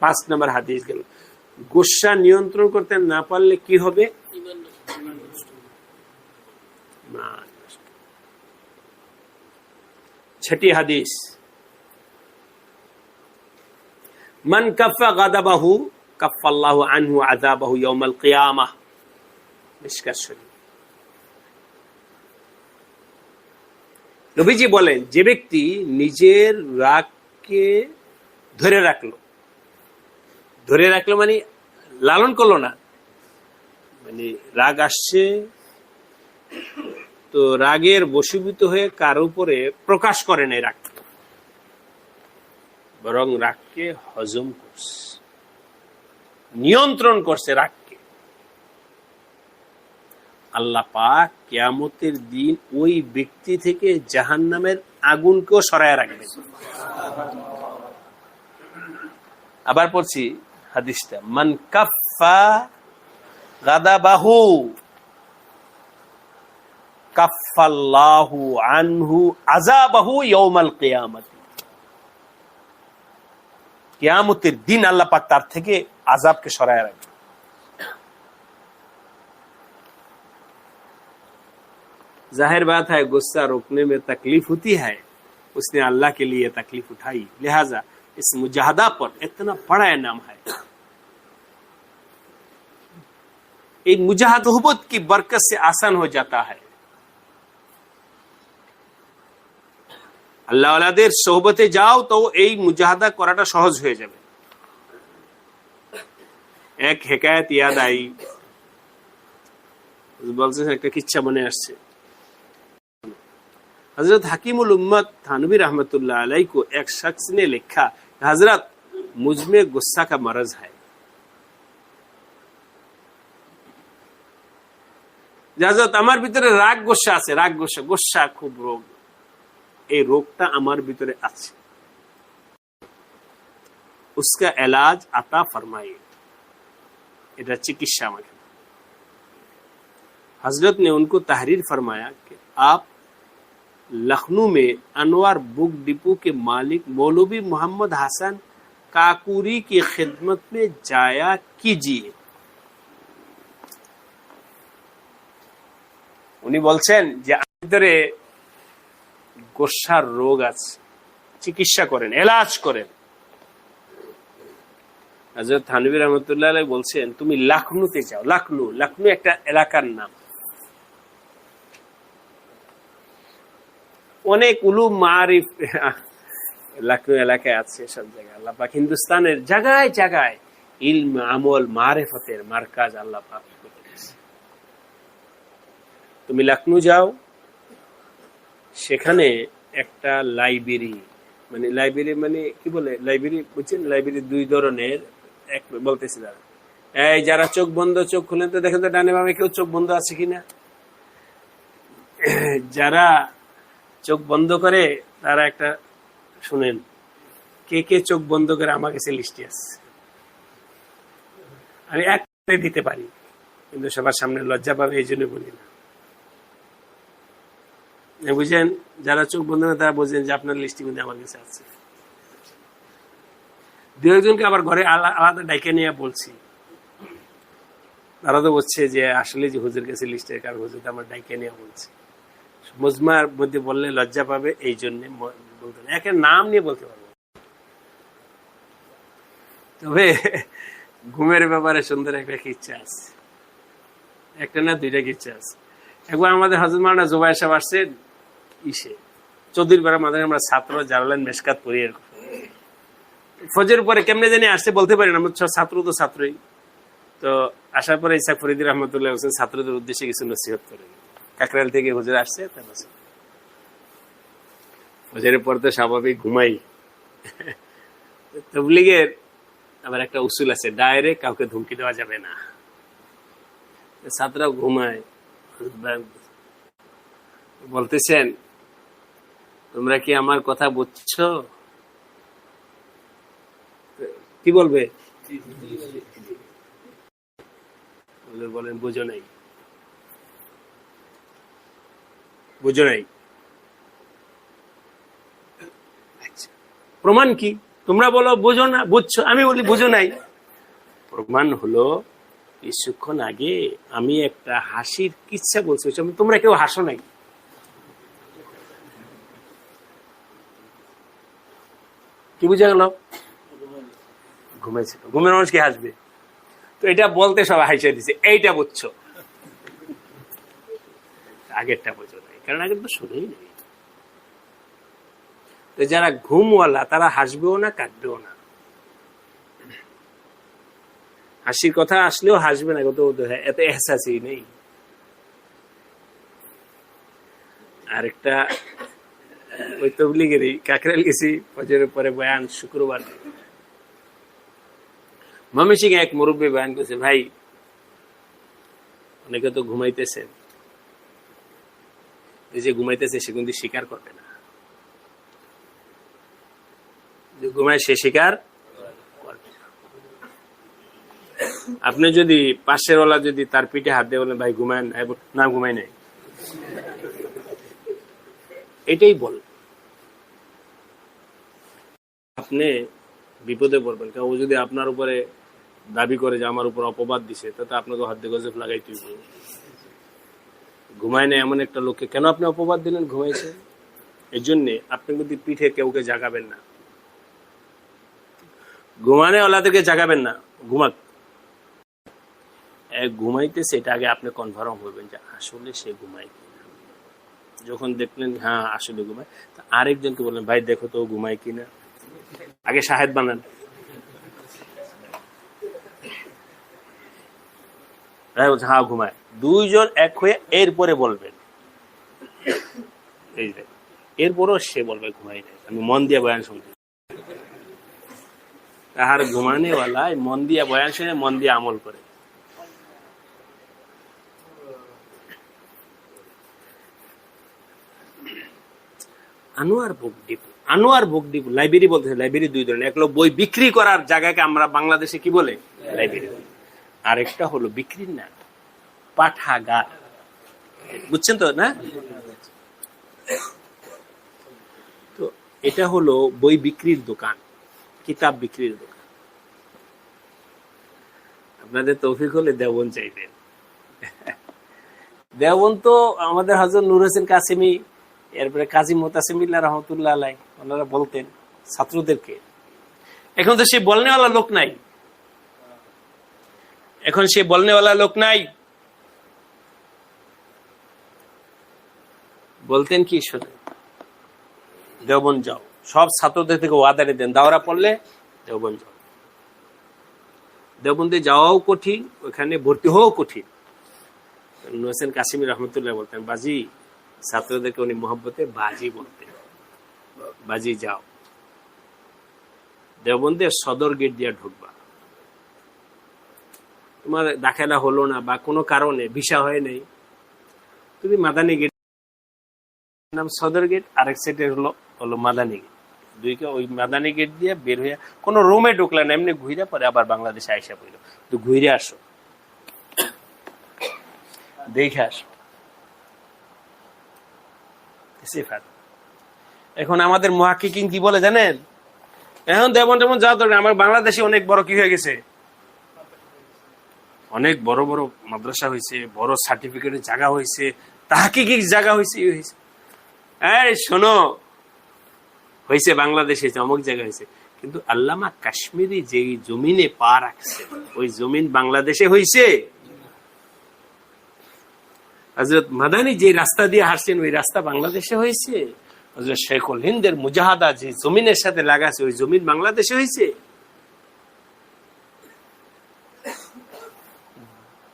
5 নম্বর হাদিস গেল, গোসা নিয়ন্ত্রণ করতে না পারলে কি হবে? 6টি হাদিস, মান কাফা গাদাবাহু কাফাল্লাহু আনহু আযাবাহু ইয়াউমাল কিয়ামাহ। মিশকাত শরীফ। নবীজি বলেন, যে ব্যক্তি নিজের রাগকে ধরে রাখলো মানে লালন করলো না, মানে রাগ আসছে তো রাগের বশীভূত হয়ে কার উপরে প্রকাশ করে নাই, রাগ, বরং রাগকে হজম করছে, নিয়ন্ত্রণ করছে রাগকে। আল্লাহ পাক কিয়ামতের দিন ওই ব্যক্তি থেকে জাহান্নামের আগুনকেও সরায় রাখবেন। আবার পড়ছি হাদিসটা, মান কাফা গাদাবাহু কাফাল্লাহু আনহু আযাবাহু ইয়াউমাল কিয়ামাত। কিয়ামতের দিন আল্লাহ পাক তার থেকে আযাবকে সরায় রাখবেন। जाहिर बात है गुस्सा रोकने में तकलीफ होती है, उसने अल्लाह के लिए तकलीफ उठाई, लिहाजा इस मुजाहदा पर इतना बड़ा इनाम है। एक मुजाहदत की बरकत से आसान हो जाता है। আল্লাহ ওয়ালাদের সোহবতে যাও তো এই মুজাহাদা করাটা সহজ হয়ে যাবে। এক হেকায়াত ইয়াদ আই, বলছেন একটা কিচ্ছা মনে আসছে। हजरत हकीमुल उम्मत थानवी रहमतुल्लाह अलैह को एक शख्स ने लिखा, हजरत मुझ में गुस्सा का मरज है। हजरत আমার ভিতরে রাগ গোসা আছে, রাগ গোসা, গোসা খুব রোগ। এই রোগটা আমার ভিতরে আছে, उसका इलाज अता फरमाइए, এটা চিকিৎসা আমাকে। हजरत ने उनको तहरीर फरमाया कि आप लखनऊ में अनवर बुक डिपो के मालिक मौलवी मोहम्मद हसन काकूरी की खिदमत में जाया कीजिए। উনি বলছেন যে ভিতরে গোসার রোগ আছে, চিকিৎসা করেন, এলাজ করেন। হযরত থানভী রহমাতুল্লাহ আলাইহি বলছেন তুমি লখনউতে যাও। লখনউ একটা এলাকার নাম। অনেক উলুম মারিফ লখনউ এলাকায় আছে, সব জায়গায় আল্লাহ পাক হিন্দুস্তানের জায়গায় জায়গায় ইলম আমল মারিফতের মার্কাজ আল্লাহ পাক করেছে। তুমি লখনউ যাও, সেখানে একটা লাইব্রেরি, মানে কি বলে লাইব্রেরি বুঝছেন? লাইব্রেরি দুই ধরনের, এক বলতেছি দাঁড়া, এই যারা চোখ বন্ধ, চোখ খুলে তো দেখেন তো ডানে বামে কেউ চোখ বন্ধ আছে কিনা। যারা চোখ বন্ধ করে তারা একটা শুনেন, কে কে চোখ বন্ধ করে আমার কাছে লিস্টে আছে। আমি একটা দিতে পারি, কিন্তু সবার সামনে লজ্জা পাবে, এই জন্য বলি না। বুঝেন, যারা চোখ বন্ধ করে তারা বোঝেন যে আপনার লিস্টে কিন্তু আমার কাছে আছে। দু একজনকে আবার ঘরে আলাদা ডাইকে নিয়ে বলছি, তারা তো বলছে যে আসলে যে হুজুর কাছে লিস্টের কারণ হুজুর আমার ডাইকে নিয়ে বলছে। মজমার মধ্যে বললে লজ্জা পাবে, এই জন্য বলতে একের নাম নিয়ে বলতে পারবো। তবে ঘুমের ব্যাপারে সুন্দর একটা ইচ্ছা আছে, একটা না দুইটা ইচ্ছা আছে। একবার আমাদের হযরত মাওলানা জুবায়ের সাহেব আসছেন চৌধুরী পাড়া মাঝে, আমরা ছাত্র জালালাইন মেশকাত পড়ি, ফজর পরে কেমনে জানি আসছে বলতে পারি না, ছাত্র তো ছাত্রই। তো আসার পরে ইসাক ফরিদী রহমতুল্লাহ হোসেন ছাত্রদের উদ্দেশ্যে কিছু নসিহত করে, কাকরাইল থেকে হুজুর আসছে। ফজরের পর তো স্বাভাবিক ঘুমাই। তাবলীগের আবার একটা উসুল আছে, ডাইরেক্ট কাউকে ধমকি দেওয়া যাবে না। ছাত্ররাও ঘুমায়, বলতেছেন তোমরা কি আমার কথা বুঝছো? কি বলবে? বলেন বুঝো নাই, বুঝো নাই। আচ্ছা, প্রমাণ কি? তোমরা বলো বুঝো না, বুঝছো, আমি বলি বুঝো নাই। প্রমাণ হলো কিছুক্ষণ আগে আমি একটা হাসির কিচ্ছা বলছি, তোমরা কেউ হাসো নাই। কি বুঝা গেল? ঘুমাইছিল। ঘুমের মানুষ কি হাসবে? তো এটা বলতে সবাই হাসিয়ে দিছে, এইটা বুঝছো, আগেরটা বোঝো নাই, কারণ আগের তো শুনেই নেই। তো যারা ঘুমওয়ালা তারা হাসবেও না, কাঁদবেও না। হাসির কথা আসলেও হাসবে না, এত এহসাসই নেই। আরেকটা ওই তবলিগেরই কাকরাইল গেছি, ফজরের পরে বয়ান, শুক্রবার ময়মনসিংহে এক মুরব্বী বয়ান করছে, ভাই অনেকে তো ঘুমাইতেছেন, যে ঘুমাইতেছে সে কিন্তু স্বীকার করবে না, যে ঘুমায় সে স্বীকার করবে। আপনি যদি পাশের ওলা যদি তার পিঠে হাত দিয়ে বলেন ভাই ঘুমায় না, ঘুমাই নাই, এটাই বল, আপনি বিপদে পড়বেন। কারণ ও যদি আপনার উপরে দাবি করে যে আমার উপর অপবাদ দিছে, তাতে আপনাকে হাতে গজব লাগাইতে হবে। ঘুমায় না এমন একটা লোককে কেন আপনি অপবাদ দিলেন? ঘুমাইছে। এই জন্যে আপনি যদি পিঠে কেউকে জাগাবেন না, ঘুমানে ওলাদেরকে জাগাবেন না, ঘুমাক। ঘুমাইতেছে এটা আগে আপনি কনফার্ম হবেন যে আসলে সে ঘুমায় কিনা। যখন দেখলেন হ্যাঁ আসলে ঘুমায়, আরেকজনকে বললেন ভাই দেখো তো ঘুমায় কিনা, আগে শাহেদ বানান। হ্যাঁ ঘুমায়, দুইজন এক হয়ে এরপরে বলবেন, এই যে এরপরও সে বলবে ঘুমাই নাই, আমি মন দিয়ে বয়ান শুনতে। তাহার ঘুমানেওয়ালা মন দিয়ে বয়ান শুনে মন দিয়ে আমল করে। Anwar book depot. Anwar book depot library বলতে, লাইব্রেরি দুই ধরনের, এক হলো বই বিক্রি করার জায়গাকে আমরা বাংলাদেশে কি বলে, লাইব্রেরি। আরেকটা হলো বিক্রির না, পাঠাগার। বুঝছেন তো না? তো এটা হলো বই বিক্রির দোকান, কিতাব বিক্রির দোকান। আপনাদের তৌফিক হলে দেওবন্দ চাইবেন। দেওবন্দ তো আমাদের হযরত নূর হোসেন কাসেমি, এরপরে কাজী মোতাসিমিল্লাহ রহমতুল্লাহ আলাইহি, ওনারা বলতেন ছাত্রদেরকে। এখন তো সে বলনেওয়ালা লোক নাই, এখন সে বলনেওয়ালা লোক নাই। বলতেন কি, শুনে দেওবন্দ যাও, সব ছাত্রদের থেকে ওয়াদারে দেন, দাওরা পড়লে দেওবন্দ যাও। দেওবন্দে যাওয়াও কঠিন, ওখানে ভর্তি হওয়াও কঠিন। নূর হোসেন কাসেমি রহমতুল্লাহ বলতেন বাজি, ছাত্রদেরকে উনি মোহাব্বতে বাজি বলতেন, বাজি যাও, দেওবন্দের সদর গেট দিয়ে ঢুকবা, তোমার দাখিলা হলো না বা কোনো কারণে ভিসা হয় নাই, তুমি মাদানী গেট, নাম সদর গেট, আরেক সাইডে হলো মাদানী গেট, দুইকে ওই মাদানী গেট দিয়ে বের হইয়া কোনো রুমে ঢুকলে না, এমনি ঘুরে পরে আবার বাংলাদেশে আইসা পড়লো, তো ঘুরে আসো, দেখে আসো। এখন আমাদের মুহাক্কিকিন কি বলে জানেন, এখন দেওবন্দ যেমন যাওয়া দরকার, আমার বাংলাদেশে অনেক বড় কি হয়ে গেছে, অনেক বড় বড় মাদ্রাসা হয়েছে, বড় সার্টিফিকেটের জায়গা হয়েছে, তাহকিকির জায়গা হয়েছে, এই শোনো, হয়েছে বাংলাদেশে অমুক জায়গা হয়েছে, কিন্তু আল্লামা কাশ্মীরি যে জমিনে পা রাখছে ওই জমিন বাংলাদেশে হয়েছে। হযরত মাদানী যে রাস্তা দিয়ে হাঁটছেন ওই রাস্তা বাংলাদেশে হয়েছে। হযরত শেখুল হিন্দের মুজাহাদা যে জমিনের সাথে লাগাছে ওই জমিন বাংলাদেশে হয়েছে।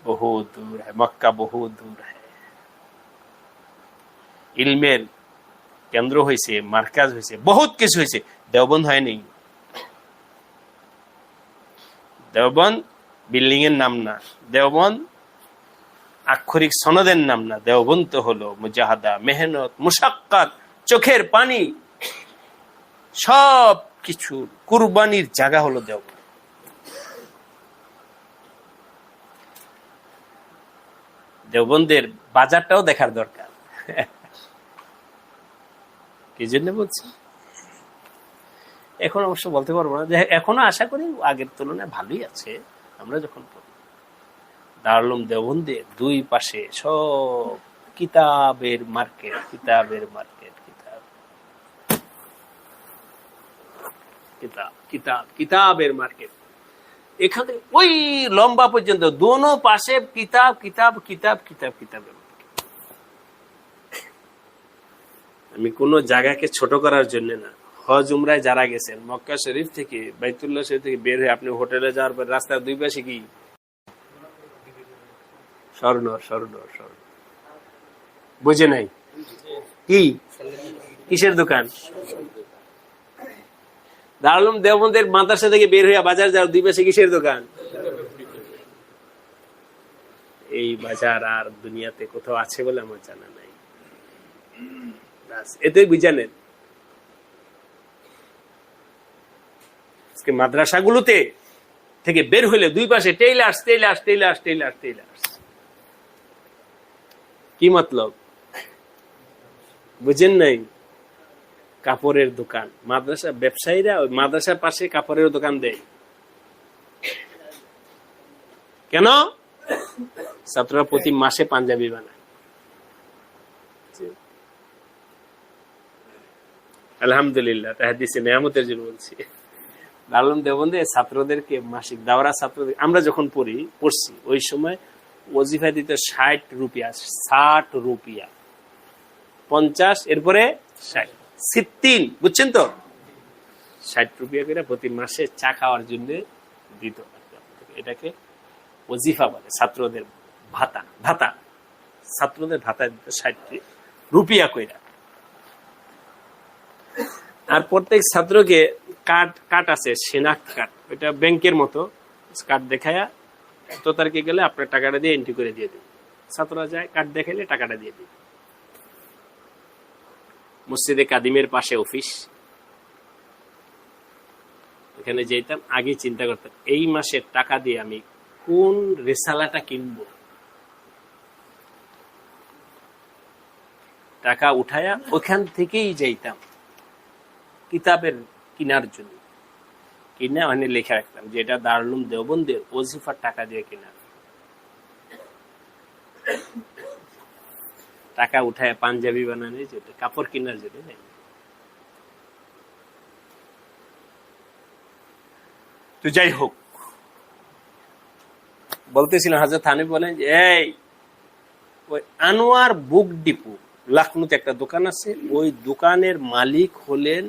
বহু দূর হ্যায় মক্কা, বহু দূর হ্যায়। ইলমের কেন্দ্র হয়েছে, মার্কাজ হয়েছে, বহুত কিছু হয়েছে, দেওবন্দ হয়নি। দেওবন্দ বিল্ডিং এর নাম না, দেওবন্দ আক্ষরিক সনদের নাম না, দেওবন্দ তো হলো মুজাহাদা, মেহনত, মুশাক্কাত, চোখের পানি, সব কিছু কুরবানির জায়গা হলো দেওবন্দ। দেওবন্দের বাজারটাও দেখার দরকার। কি জন্য বলছি, এখন অবশ্য বলতে পারবো না, যে এখনো আশা করি আগের তুলনায় ভালোই আছে। আমরা যখন দারুল উলুম দেওবন্দের দুই পাশে সব কিতাবের মার্কেট, কিতাবের মার্কেট, কিতাব কিতাব কিতাব কিতাবের মার্কেট। এখানে ওই লম্বা পর্যন্ত দোনো পাশে কিতাব কিতাব কিতাব কিতাব কিতাবের। আমি কোন জায়গাকে ছোট করার জন্য না, হজ উমরায় যারা গেছেন মক্কা শরীফ থেকে, বাইতুল্লাহ শরীফ থেকে বের হয়ে আপনি হোটেলে যাওয়ার পর রাস্তার দুই পাশে কি স্বর্ণ, স্বর্ণ, স্বর্ণ। বুঝে নাই কি, কিসের দোকান? দারুল উলুম দেওবন্দের মাদ্রাসা থেকে বের হয়ে বাজার যাওয়ার দুই পাশে কিসের দোকান? এই বাজার আর দুনিয়াতে কোথাও আছে বলে আমার জানা নাই। এতেই বুঝে নেন মাদ্রাসাগুলোতে থেকে বের হইলে দুই পাশে tailors, tailors, tailors, tailors, tailors. কি মতলব বুঝেন নাই? কাপড়ের দোকান। মাদ্রাসা ব্যবসায়ীরা ওই মাদ্রাসার পাশে কাপড়ের দোকান দেয় কেন? ছাত্ররা প্রতি মাসে পাঞ্জাবি বানায়। আলহামদুলিল্লাহ, তাহাদিসে নেয়ামতের জন্য বলছি। দারুল উলুম দেওবন্দে ছাত্রদেরকে মাসিক দাওরা, ছাত্রদের আমরা যখন পড়ছি ওই সময় ওজিফা দিত 60 রুপিয়া, 60 রুপিয়া, 50, এরপরে 60, 60, বুঝছেন তো? 60 রুপিয়া করে প্রতি মাসে চা খাওয়ার জন্য দিত। এটাকে ওজিফা বলে, ছাত্রদের ভাতা। ভাতা, ছাত্রদের ভাতা দিত 60 রুপিয়া কইরা। আর প্রত্যেক ছাত্রকে কার্ড আছে, সেনাক কার্ড, ওইটা ব্যাংকের মতো কার্ড দেখায়া তো তারকে গেলে আপনার টাকাটা দিয়ে এন্ট্রি করে দিয়ে দিন। ছাত্ররা যায়, কার্ড দেখাইলে টাকাটা দিয়ে দিন। মসজিদে কাদিমের পাশে অফিস, এখানে যেতাম। আগে চিন্তা করতাম এই মাসের টাকা দিয়ে আমি কোন রেসালাটা কিনবো, টাকা উঠায়া ওখান থেকেই যাইতাম কিতাবের কেনার জন্য। কিনা ওখানে লেখা রাখতাম যে এটা দারুল উলুম দেওবন্দের ওজিফার টাকা দিয়ে কেনা। টাকা উঠায় পাঞ্জাবি বানানোর জন্য, কাপড় কেনার জন্য নেই। তো যাই হোক, বলতেছিলাম হযরত থানভী বলেন যে এই ওই আনোয়ার বুক ডিপো লখনৌতে একটা দোকান আছে, ওই দোকানের মালিক হলেন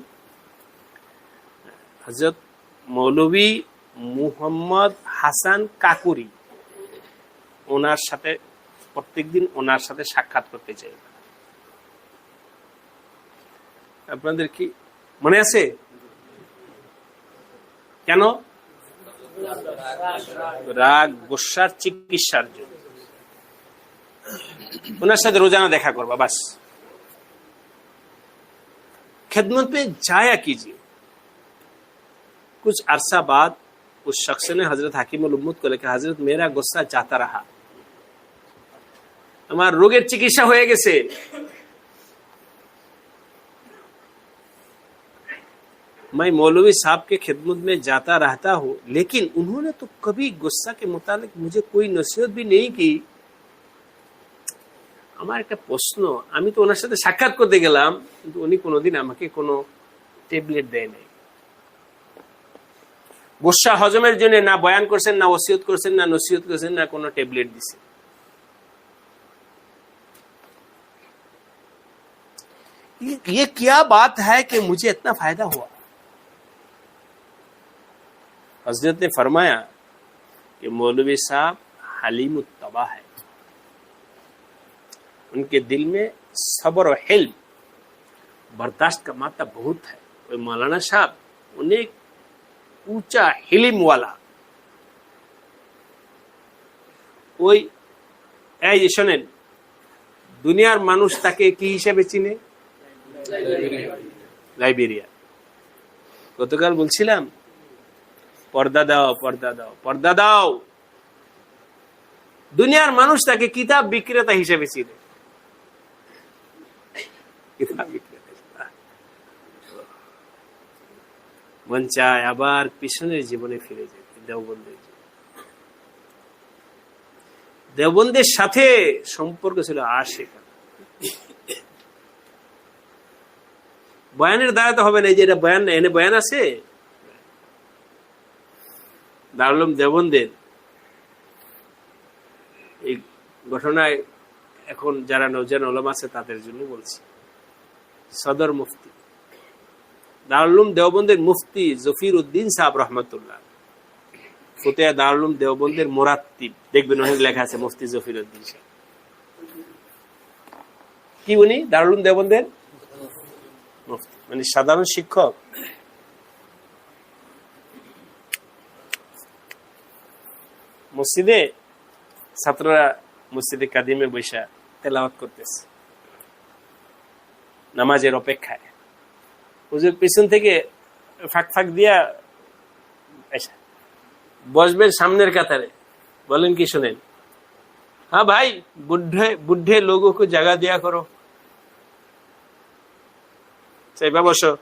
হযরত মৌলভী মুহাম্মদ হাসান কাকুরি। ওনার সাথে প্রত্যেকদিন ওনার সাথে সাক্ষাৎ করতে চাই। আপনাদের কি মনে আছে? কেন? রাগ গোসার চিকিৎসার জন্য। ওনার সাথে রোজানা দেখা করবা, বাস। खिदमत में जाया कीजिए। कुछ अरसा बाद उस शख्स ने हजरत हाकिमुल उम्मत को लिखा, हजरत मेरा गुस्सा जाता रहा, আমার রোগের চিকিৎসা হয়ে গেছে। मैं मौलवी साहब के खिदमत में जाता रहता हूँ, लेकिन उन्होंने तो कभी गुस्सा के मुतालिक मुझे कोई नसीहत भी नहीं की। আমার একটা প্রশ্ন, আমি তো ওনার সাথে সাক্ষাৎ করতে গেলাম, কিন্তু উনি কোনোদিন আমাকে কোনো ট্যাবলেট দেয় নাই। গুসা হজমের জন্য না বয়ান করছেন, না ওসিয়ত করছেন, না নসিহত করছেন, না কোনো ট্যাবলেট দিছেন। ये क्या बात है कि मुझे इतना फायदा हुआ? हजरत ने फरमाया कि मौलवी साहब हलीमुत्तबा है, उनके दिल में सब्र और हिल्म, बर्दाश्त का मात्रा बहुत है। वो मौलाना साहब उन्हें ऊंचा हिलिम वाला। ওই এই যে শোনেন, দুনিয়ার মানুষ তাকে কি হিসেবে চিনে? লাইবেরিয়া। গতকাল বলছিলাম পর্দা দাও, পর্দা দাও, পর্দা দাও। দুনিয়ার মানুষ তাকে কিতাব বিক্রেতা হিসেবে চিনে। কিতাব বিক্রেতা। মন চায় আবার পিছনের জীবনে ফিরে যেতে, দেওবন্দের। দেওবন্দের সাথে সম্পর্ক ছিল আশিক। বয়ানের দ্বারা তো হবে না, যে এটা বয়ান, এনে বয়ান আছে। দারুল উলুম দেওবন্দের এই ঘটনায় এখন যারা নওজোয়ান উলামা আছে তাদের জন্য বলছি। সদর মুফতি দারুল উলুম দেওবন্দের মুফতি জফির উদ্দিন সাহেব রহমতুল্লাহ, ফতেয়া দারুল উলুম দেওবন্দের মুরাত্তিব, দেখবেন ওখানে লেখা আছে মুফতি জফির উদ্দিন সাহেব। কি উনি দারুল উলুম দেওবন্দের মুফতি, মানে সাধারণ শিক্ষক। মসজিদে ছাত্ররা মসজিদে কাদিমে বৈশা তেলাওয়াত করতেছে নামাজের অপেক্ষায়। হুজুর পিছন থেকে ফাঁক ফাঁক দিয়া বসবেন সামনের কাতারে, বলেন কি শোনেন, हाँ भाई बुढ़े बुढ़े लोगों को जगह दिया करो। साहिबा बसो,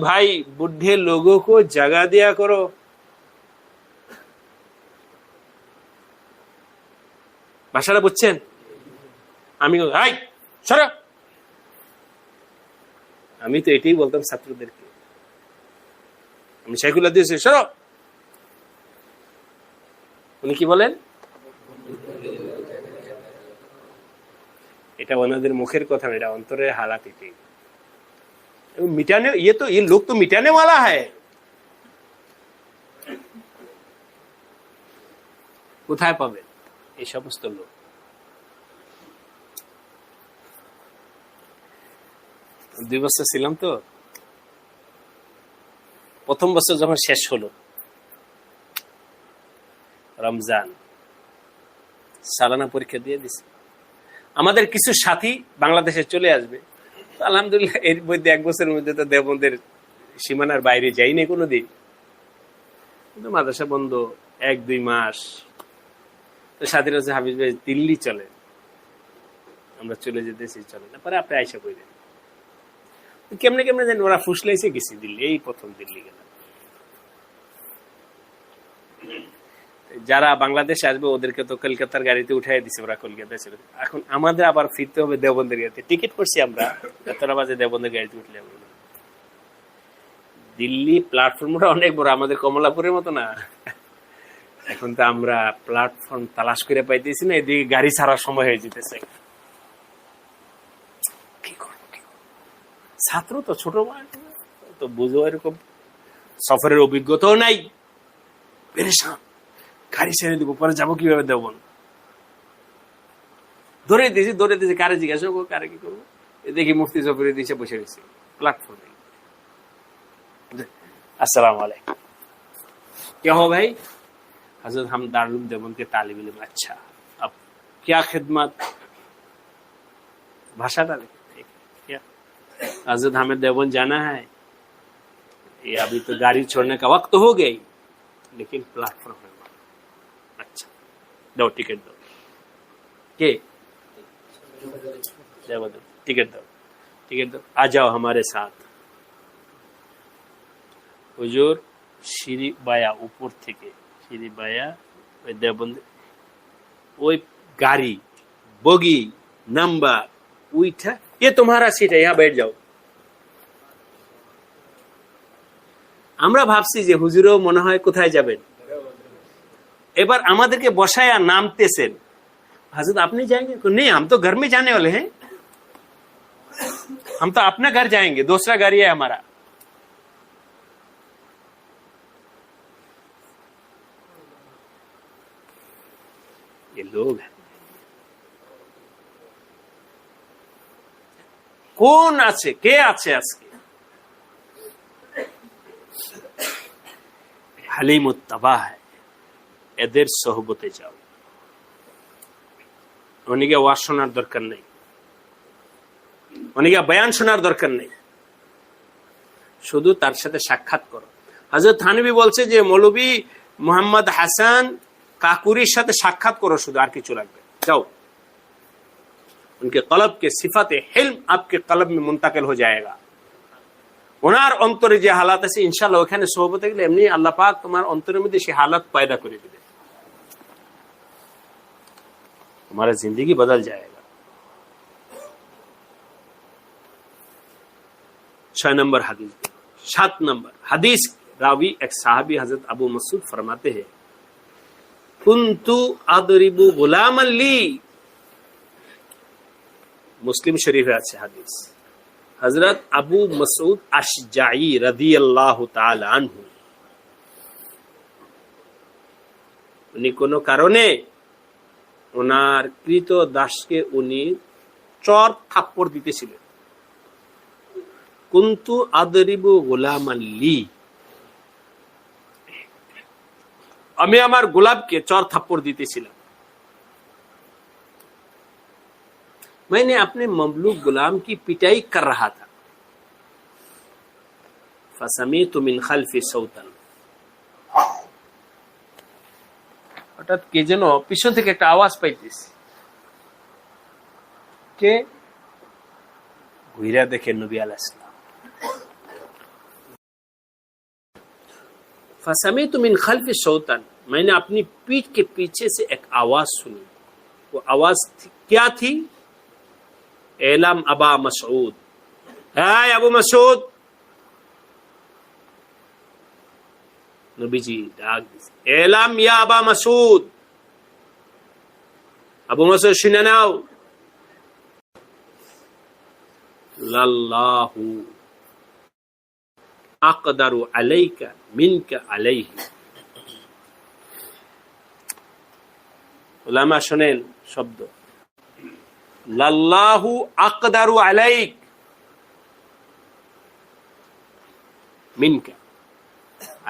भाई बुढ़े लोगों को जगह दिया करो। ভাষাটা বুঝছেন? আমি সরো, আমি তো এটাই বলতাম ছাত্রদেরকে। আমি শেখুল্লাহ দিয়েছি, সরো। উনি কি বলেন? এটা ওনাদের মুখের কথা না, এটা অন্তরের হালাত। এটাই মিটানে, ये लोग तो मिटाने वाला है। কোথায় পাবেন এই সমস্ত লোক? দুই বছর ছিলাম তো, প্রথম বছর যখন শেষ হলো রমজান, সালানা পরীক্ষা দিয়ে দিছে। আমাদের কিছু সাথী বাংলাদেশে চলে আসবে, আলহামদুলিল্লাহ এর মধ্যে 1 বছরের মধ্যে তো দেওবন্দের সীমানার বাইরে যাইনি কোনোদিন, কিন্তু মাদ্রাসা বন্ধ 1-2 মাস। তো স্বাধীন হচ্ছে হাফিজ ভাই দিল্লি চলে, আমরা চলে যেতেছি, চলে না পরে আপনি আইসা কইলেন কেমনে কেমনে জানি ওরা ফুসলাইছে গেছি দিল্লি, এই প্রথম দিল্লি গেলাম। যারা বাংলাদেশে আসবে ওদেরকে তো কলকাতার গাড়িতে উঠাই দিছে, ওরা কলকাতায় চলে। এখন আমাদের আবার ফিরতে হবে দেওবন্দের গাড়িতে, টিকিট করছি আমরা 11 বাজে দেওবন্দের গাড়িতে উঠলে। দিল্লি প্ল্যাটফর্মটা অনেক বড়, আমাদের কমলাপুরের মতো না। এখন তো আমরা প্ল্যাটফর্ম তালাশ করে পাইতেছি না, এদিকে গাড়ি ছাড়ার সময় হয়ে যেতেছে। কি করবো ছাত্র তো, ছোট তো বুঝো, এরকম সফরের অভিজ্ঞতাও নাই, পেরেশান, গাড়ি ছেড়ে দিব, পরে যাবো কিভাবে দেবো, ধরে দিয়েছি কারে জিজ্ঞাসা করবো, কারে কি করবো। দেখি মুফতি সফরে দিয়েছে বসে রয়েছে प्लेटफॉर्म। अस्सलाम वालेकुम, क्या हो भाई? हजरत हम दारुल देवबंद के तालिब इल्म। अच्छा, अब क्या खिदमत? भाषा डाले क्या? हजरत हमें देवबंद जाना है, ये अभी तो गाड़ी छोड़ने का वक्त हो गई, लेकिन प्लेटफॉर्म है। अच्छा, दो टिकट दो के टिकट दो, आ जाओ हमारे साथ। হুজুর সিঁড়ি বায়া উপর থেকে, সিঁড়ি বায়া ওই দেওবন্দ, ওই গাড়ি বগি নাম্বার উইঠা, ये तुम्हारा सीट है, यहाँ बैठ जाओ। আমরা ভাবছি যে হুজুরও মনে হয় কোথায় যাবেন, এবার আমাদেরকে বসায়া নামতেছেন। हजरत আপনি जाएंगे? नहीं, हम तो घर में जाने वाले हैं, हम तो अपना घर जाएंगे, दूसरा गाड़ी है हमारा। ये लोग हैं, कौन আছে, কে আছে আজকে? হালিমুত তাবাহ, এদের সোহবতে যাও। অনেকে ওয়াজ শোনার দরকার নেই, অনেকে বয়ান শোনার দরকার নেই, শুধু তার সাথে সাক্ষাৎ করো। হযরত থানভী বলছে যে মৌলভী মোহাম্মদ হাসান কাকুরির সাথে সাক্ষাৎ করো, শুধু আর কিছু লাগবে, যাও। उनके कलब के सिफात हिल्म आपके कलब में मुंतकिल हो जाएगा। ওনার অন্তরে যে হালাত আছে ইনশাআল্লাহ ওখানে সোহবতে গেলে এমনি আল্লাহ পাক তোমার অন্তরের মধ্যে সেই হালাত পয়দা করে দিবে, तुम्हारा जिंदगी बदल जाएगा। 6 नंबर हदीस। 7 नंबर हदीस, रावी एक साहबी हजरत अबू मसूद फरमाते हैं, कुन्तु अदरिबु गुलामन ली। मुस्लिम शरीफ है अच्छे हदीस। हजरत अबू मसूद अशजाई रदियल्लाहु ताआला अन्हु, उन्हीं कोनो कारणे ওনার কৃত দাসকে উনি চর থাপ্পড় দিতেছিলেন। কুন্তু আদরিবু গোলামান লি, আমি আমার গোলামকে চর থাপ্পড় দিতেছিলাম। मैंने अपने ममलूक गुलाम की पिटाई कर रहा था। फसमीतु मिन खल्फी सौतन, হঠাৎ কে যেন পিছন থেকে একটা আওয়াজ পাইতেছি, কে? ঘুরা দেখে নবী আলাইহিস সালাম। फसमीतु मिन खल्फी सौतन, मैंने अपनी पीठ के पीछे से एक आवाज सुनी। वो आवाज क्या थी? एलम अबा मसूद, हाय अबू मसूद। नबीजी डाक दिए, एलम या अबा मसूद, अबू मसूद শুনে নাও, লাল্লাহু আকদারু আলাইকা মিনকা আলাইহি। উলামা শুনেন শব্দ, লাল্লাহু আকদারু আলাইক মিনকা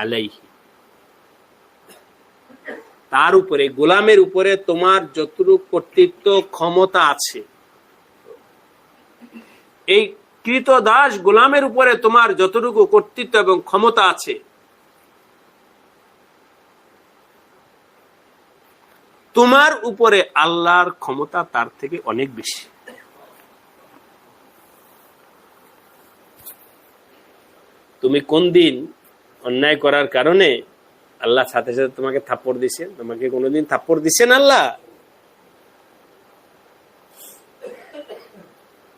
আলাইহি, তার উপরে, গোলামের উপরে তোমার যতটুকু কর্তৃত্ব ক্ষমতা আছে, এই কৃতদাস গোলামের উপরে তোমার যতটুকু কর্তৃত্ব এবং ক্ষমতা আছে, তোমার উপরে আল্লাহর ক্ষমতা তার থেকে অনেক বেশি। তুমি কোন দিন অন্যায় করার কারণে আল্লাহ সাথে সাথে তোমাকে থাপ্পড় দিছেন? তোমাকে কোনোদিন থাপ্পড় দিছেন আল্লাহ?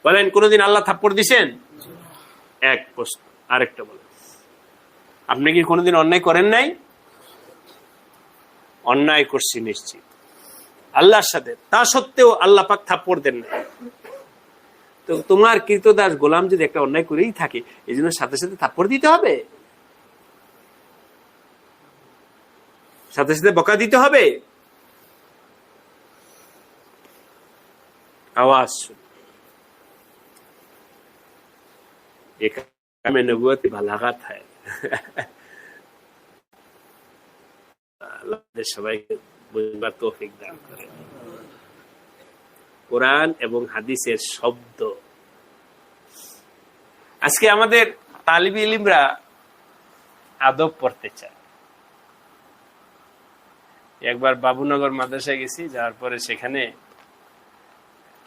বলেন, কোনোদিন আল্লাহ থাপ্পড় দিছেন? এক প্রশ্ন। আরেকটা বলেন, আপনি কি কোনোদিন অন্যায় করেন নাই? অন্যায় করছি নিশ্চিত আল্লাহর সাথে, তা সত্ত্বেও আল্লাহ পাক থাপ্পড় দেন নাই। তো তোমার কৃতদাস গোলাম যদি একটা অন্যায় করেই থাকে, এই জন্য সাথে সাথে থাপ্পড় দিতে হবে, সাথে সাথে বকা দিতে হবে? আওয়াজ में नबूवत बालागात है। আল্লাহ সবাইকে বুঝবার তৌফিক দান করে। কোরআন এবং হাদিসের শব্দ। আজকে আমাদের তালিবি ইলমরা আদব পড়তে চায়। একবার বাবুনগর মাদ্রাসায় গেছি, যাওয়ার পরে সেখানে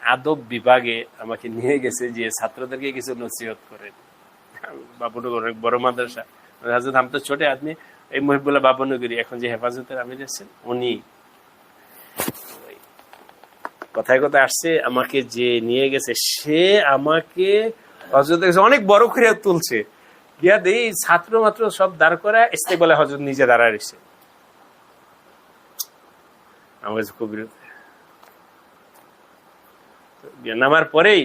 আদব বিভাগে আমাকে নিয়ে গেছে যে ছাত্রদেরকে কিছু নসিহত করে। বাবুনগর অনেক বড় মাদ্রাসা, হাজরত हम तो छोटे आदमी, এই মহিবুল্লাহ বাবুনগরী এখন যে হেফাজতের আমির আছেন উনি কথায় কথায় আসছে, আমাকে যে নিয়ে গেছে সে আমাকে হযরতের কাছে অনেক বড় করে তুলছে, গিয়া দেই ছাত্র মাত্র সব দাঁড় করা ইস্তেকবালে হযরত নিজে দাঁড়ায় রয়েছে। আমার খুব নামার পরেই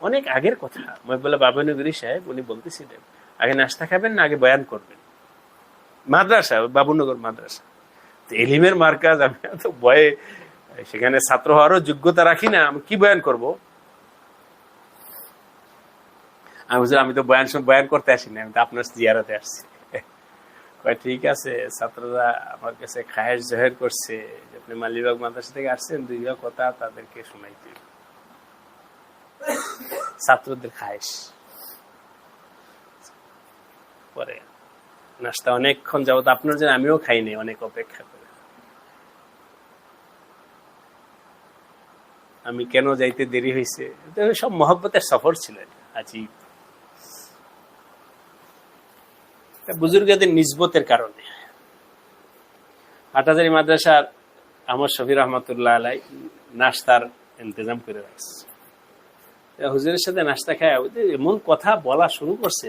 অনেক আগের কথা, মহিবুল্লাহ বাবুনগরী সাহেব উনি বলতেছিলেন, আগে নাস্তা খাবেন না আগে বয়ান করবেন? মাদ্রাসা, বাবুনগর মাদ্রাসা তো এলিমের মার্কাজ, আমি তো ভয়ে সেখানে ছাত্র হওয়ারও যোগ্যতা রাখি না, আমি কি বয়ান করব? আমি তো বয়ান করতে আসিনি, আমি তো আপনার জিয়ারতে আসছি। ঠিক আছে, ছাত্ররা আমার কাছে খায়েশ জাহের করছে, আপনি মালিবাগ মাদ্রাসা থেকে আসছেন, দুই কথা তাদেরকে শোনাইতে। ছাত্রদের খায়েশ। পরে নাস্তা অনেকক্ষণ যাবত আপনার জন্য আমিও খাইনি, অনেক অপেক্ষা করে। আমি কেন যাইতে দেরি হয়েছে, সব মহব্বতের সফর ছিল। আজীব বুজুর্গদের নিসবতের কারণে হাটহাজারী মাদ্রাসার আমার শফি রহমতুল্লাহ আলাই নাস্তার ইন্তজাম করে রাখছে। হুজুরের সাথে নাস্তা খায় এমন কথা বলা শুরু করছে,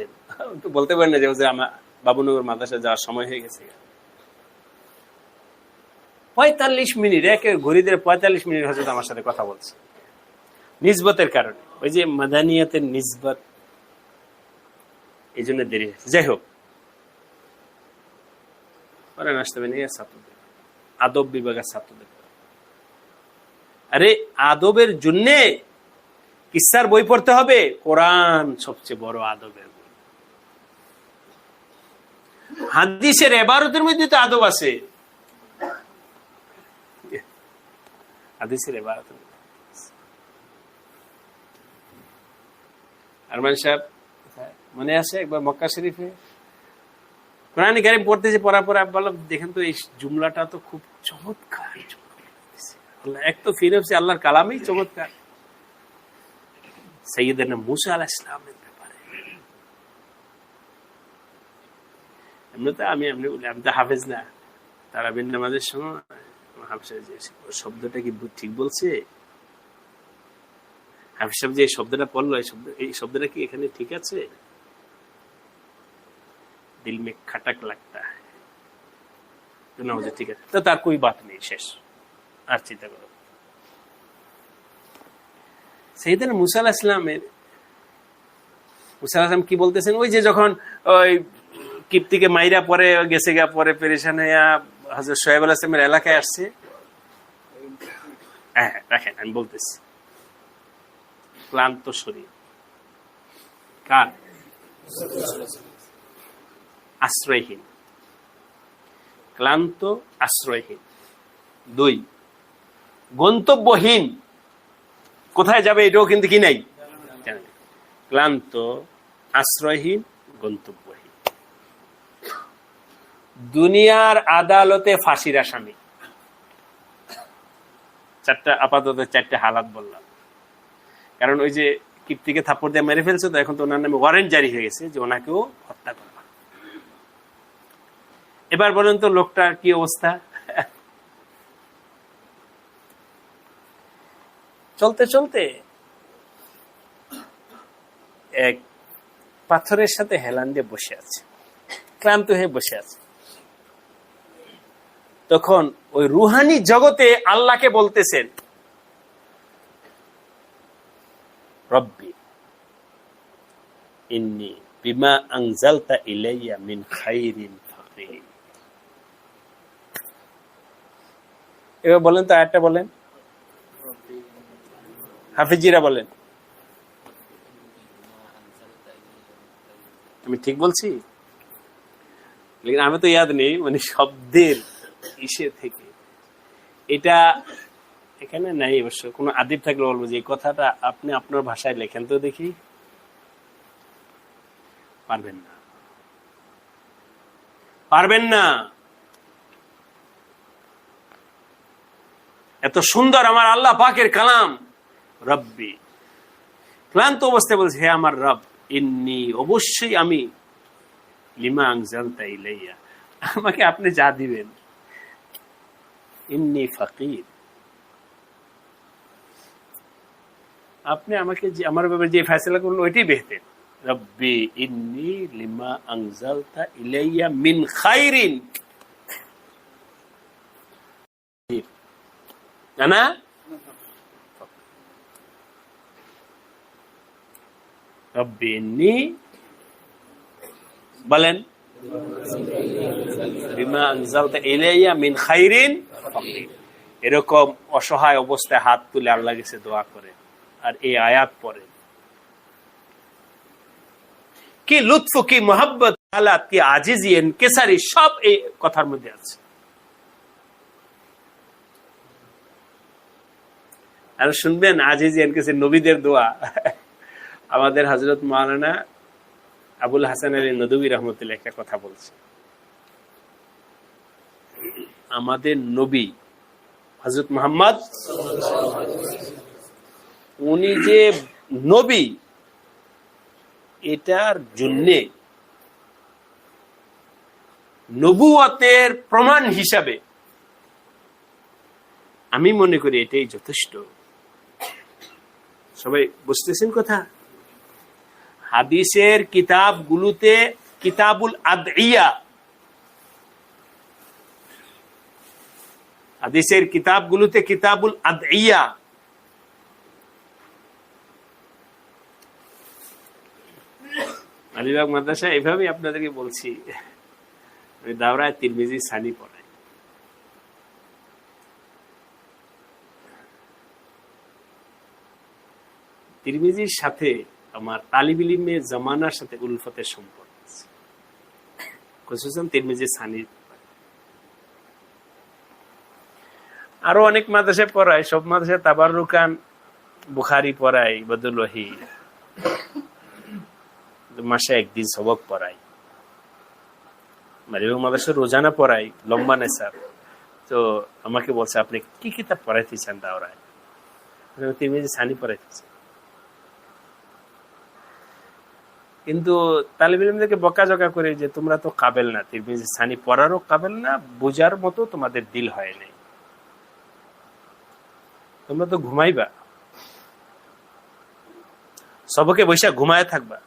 বলতে পারেন না যে হুজুর আমার বাবুনগর মাদ্রাসা যাওয়ার সময় হয়ে গেছে। 45 মিনিট, একে ঘড়িদের 45 মিনিট হজরত আমার সাথে কথা বলছে নিসবতের কারণে। ওই যে মাদানিয়াতের নিসবত, এই জন্য দেরি হয়েছে। যাই হোক, পরে নাস্তা বানিয়ে ছাত্রদের, আদব বিভাগের ছাত্রদের, আরে আদবের জন্যে কিসসার বই পড়তে হবে? কোরআন সবচেয়ে বড় আদবের বই। হাদিসের ইবারতের মধ্যে তো আদব আছে। হাদিসের ইবারত আরমান সাহেব মনে আছে একবার মক্কা শরীফে কোরআন কারীম পড়তেছে, পড়ার পরে বললাম দেখেন তো এই জুমলাটা তো খুব চমৎকার। এক তো ফিরছে আল্লাহর কালামেই চমৎকার। সাইয়্যিদানা মুসা আলাইহিস সালামের ব্যাপারে আমি তো হাফেজ না, তারাবির নামাজের সময় হাফেজ শব্দটা কি ঠিক বলছে? হাফেজ সাহেব যে শব্দটা পড়লো, এই শব্দটা কি এখানে ঠিক আছে? দিল মে খটক লাগতা হ্যায়, ঠিক আছে, তো তার কোই বাত নেই, শেষ, আর চিন্তা করো। সাইয়্যিদানা মুসা আলাইহিস সালাম কি বলতেছেন? ওই যে যখন ওই কিপ্তিকে মাইরা পরে গেছে গা, পরে পেরেশান হইয়া হযরত শুআয়ব আলাইহিস সালামের এলাকায় আসছে। হ্যাঁ রাখেন, আমি বলতেছি। ক্লান্ত শরীর কার? আশ্রয়হীন, ক্লান্ত আশ্রয়হীন। 2 গন্তব্যহীন, কোথায় যাবে এটাও কিন্তু কি নাই। ক্লান্ত, আশ্রয়হীন, গন্তব্যহীন। দুনিয়ার আদালতে ফাঁসির আসামি। আপাতত চারটে হালাত বললাম, কারণ ওই যে কীর্তিকে থাপ্পড় দিয়ে মেরে ফেলছে, তো এখন তো ওনার নামে ওয়ারেন্ট জারি হয়ে গেছে যে ওনাকেও হত্যা করবা। এবার বলেন তো লোকটার কি অবস্থা? চলতে চলতে এক পাথরের সাথে হেলান দিয়ে বসে আছে, ক্লান্ত হয়ে বসে আছে। তখন ওই রুহানি জগতে আল্লাহকে বলতেছেন, রব্বি ইন্নী বিমা আনজালতা ইলাইয়া মিন খাইরিন ফাকির। এবার বলেন তো, আয়াতটা বলেন, হাফিজিরা বলেন। আমি ঠিক বলছি? আমি তো ইয়াদ নেই, মানে শব্দের ইসে থেকে এটা এখানে নাই। অবশ্য কোনো আদিব থাকলে বলবো যে এই কথাটা আপনি আপনার ভাষায় লেখেন তো দেখি। পারবেন না, পারবেন না। এত সুন্দর আমার আল্লাহ পাকের কালাম। রব্বি, ক্লান্ত অবস্থায় বলছে, হে আমার রব, ইন্নী, অবশ্যই আমি, লিমা আনজালতা ইলাইয়া, আমাকে আপনি যা দিবেন, ইন্নী ফাকির, আপনি আমাকে যে আমার ব্যাপারে যে ফয়সালা করলেন ওইটাই বেহতের। রব্বি ইন্নী লিমা আনজালতা ইলাইয়া মিন খাইরিন, না রব্বি ইন্নী, বলেন, বিমা আনজালতা ইলাইয়া মিন খাইরিন ফাকির। এরকম অসহায় অবস্থায় হাত তুলে আল্লাহ কাছে দোয়া করে আর এই আয়াত পড়ে। কি লুৎফ, কি মোহাব্বত, হালাত, কি আজিজি, ইনকিসারি, সব এই কথার মধ্যে আছে। আর শুনবেন আজিজি ইনকিসারি নবীদের দোয়া। আমাদের হযরত মাওলানা আবুল হাসান আলী নদভী রাহমাতুল্লাহ একটা কথা বলছে, আমাদের নবী হযরত মুহাম্মদ, উনি যে নবী, এটার জন্যে নবুয়তের প্রমাণ হিসাবে আমি মনে করি এটাই যথেষ্ট। সবাই বুঝতেছেন কথা? হাদিসের কিতাবগুলোতে কিতাবুল আদইয়া, হাদিসের কিতাবগুলোতে কিতাবুল আদইয়া, আলিবাগ মাদ্রাসা এভাবেই আপনাদেরকে বলছি, দাওরায় তিরমিজি সানি পড়াই। তিরমিজির সাথে আমার তালিব ইলমের জামানার সাথে উলফতের সম্পর্ক আছে। খুসুসান তিরমিজি সানি। আরো অনেক মাদ্রাসায় পড়ায়, সব মাদ্রাসায় তাবাররুকান বুখারী পড়াই, বদুল ওয়াহি, মাসে একদিন সবক পড়াই। মাদ্রাসা রোজানা পড়াই, লম্বা নেশার। তো আমাকে বলছে, আপনি কি কিতাব পড়াইতে চান দাওরায়? তিরমিজি সানি পড়াইতে চান। কিন্তু তালিব ইলমদেরকে বকাঝকা করে যে তোমরা তো কাবেল না, তিরমিজি সানি পড়ারও কাবেল না, বোঝার মতো তোমাদের দিল হয় নাই, তোমরা তো ঘুমাইবা, সবকে বৈশা ঘুমায় থাকবা,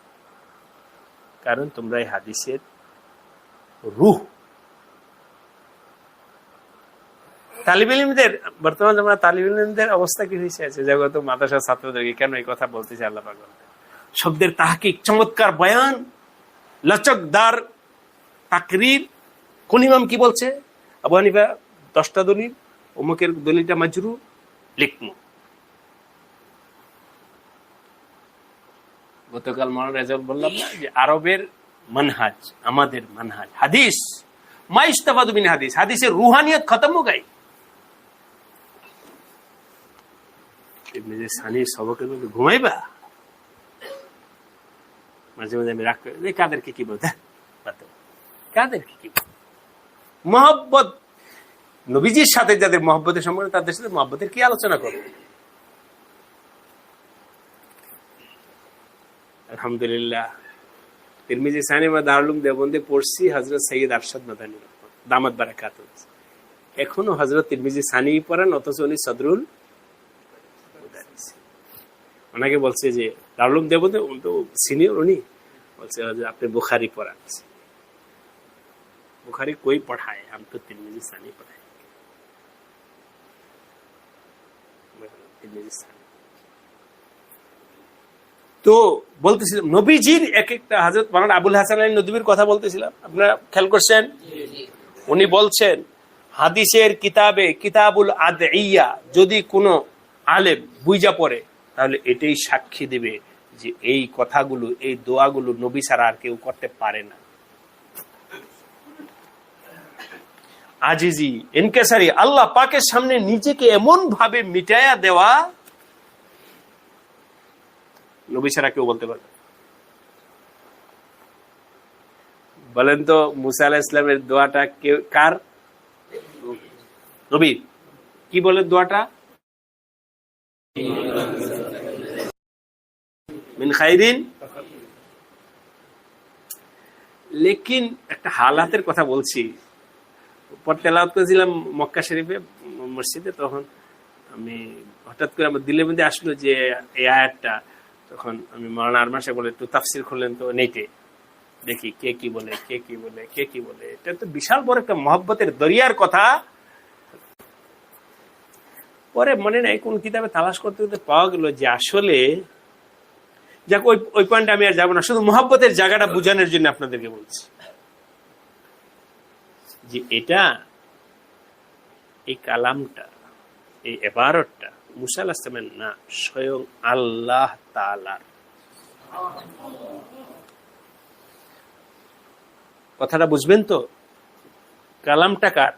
কারণ তোমরা এই হাদিসের রূহ। তালিব ইলমদের বর্তমান আমরা তালিব ইলমদের অবস্থা কি হয়েছে আছে জগত মাদ্রাসার ছাত্রদেরকে কেন এই কথা বলতেছে আল্লাহ পাক? শব্দের তাহকিক, চমৎকার বয়ান, লচকদার তাকরীর। কোন ইমাম কি বলছে? আবু হানিফা 10টা দলিল, অমুকের দলিলটা মাজরু, লিখমু। গতকাল মাওলানা রেজাউল বললাম না যে আরবের মানহাজ, আমাদের মানহাজ হাদিস, মা ইস্তাফাদু মিন হাদিস, হাদিসের রুহানিয়ত খতম হো গাই। ইবনে সানি সবকের মধ্যে ঘুমাইবা, মাঝে মাঝে আমি রাগ করি, কাদেরকে কি বলতে, কাদেরকে কি বলতে। মহব্বত, নবীজির সাথে যাদের মহব্বতের সম্পর্ক তাদের সাথে মহব্বতের কি আলোচনা করবে। আলহামদুলিল্লাহ, তিরমিজি সানি বা দারুল দেওবন্দে পড়ছি হযরত সৈয়দ আরশাদ মাদানী দামাত বারাকাতুহু, এখনো হযরত তিরমিজি সানি পড়েন, অথচ উনি সদরুল মুদারিস। ওনাকে বলছে যে দারুল দেওবন্দে তো সিনিয়র, উনি বলছে যে আপনি বুখারী পড়ান। बुखारी कोई पढ़ाए, हम तो तिरमिजी सानी पढ़ाए। তো বলতেছিলাম নবীজির এক একটা, হযরত মাওলানা আবুল হাসান আলী নদভীর কথা বলতেছিলাম, আপনারা খেয়াল করছেন? উনি বলছেন হাদিসের কিতাবে কিতাবুল আদইয়া যদি কোনো আলেম বুঝা পড়ে তাহলে এটাই সাক্ষী দেবে যে এই কথাগুলো, এই দোয়াগুলো নবী ছাড়া আর কেউ করতে পারে না। আজিজি, ইনকিসারি, আল্লাহ পাকের সামনে নিজেকে এমন ভাবে মিটায়া দেওয়া, নবী ছাড়া কেউ বলতে পারবে। বলেন তো মুসা আলাইহিস সালামের দোয়াটা কার? নবী। কি বলে দোয়াটা? মিন খাইরিন। লেকিন একটা হালাতের কথা বলছি, পর তেলাওয়াত করেছিলাম মক্কা শরীফে মসজিদে, তখন আমি হঠাৎ করে আমার দিলের মধ্যে আসলো যে এই আয়াতটা, তখন আমি মাওলানা আরমান সাহেব বলে একটু তাফসীর করলেন, তো নেটে দেখি কে কি বলে, কে কি বলে, কে কি বলে। এটা তো বিশাল বড় একটা মহব্বতের দরিয়ার কথা। পরে মনে নাই কোন কিতাবে তালাশ করতে করতে পাওয়া গেল যে আসলে, যাক ওই পয়েন্টে আমি আর যাবো না, শুধু মহব্বতের জায়গাটা বোঝানোর জন্য আপনাদেরকে বলছি যে এটা, এই কালামটা, এই ইবারতটা মুসা আলাইহিস সালামের না, স্বয়ং আল্লাহ তাআলার। কথাটা বুঝবেন তো? কালামটা কার?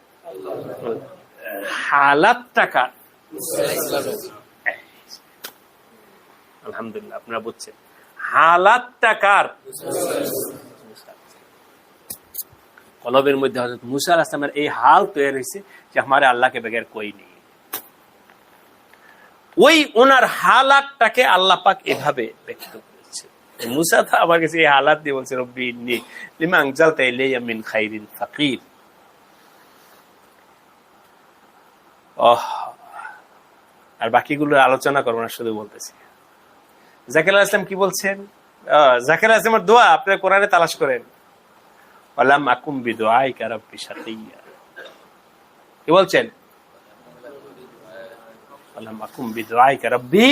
হালাতটা কার? আলহামদুলিল্লাহ, আপনারা বুঝছেন। হালাতটা কার? কলবের মধ্যে হযরত মুসা আলাইহিস সালামের এই হাল তৈরি হয়েছে যে हमारे আল্লাহ के बगैर कोई नहीं। ওই ওনার হালাতটাকে আল্লাহ পাক এভাবে ব্যক্ত করেছে। মুসা তো আমার কাছে এই হালাত দিয়ে বলছে রব্বি ইন্নী লিমা আনজালতা ইলাইয়া মিন খাইরিন ফাকির। আর বাকিগুলো আলোচনা করবো না, শুধু বলতেছি। জাকির আলাইহিস সালাম কি বলছেন? জাকির আলাইহিস সালামের দোয়া আপনারা কোরআনে তালাশ করেন, ওয়ালাম আকুম বিদুআইকা রাব্বি শাকিয়্যা। কি বলছেন? ওয়ালাম আকুম বিদুআইকা রাব্বি।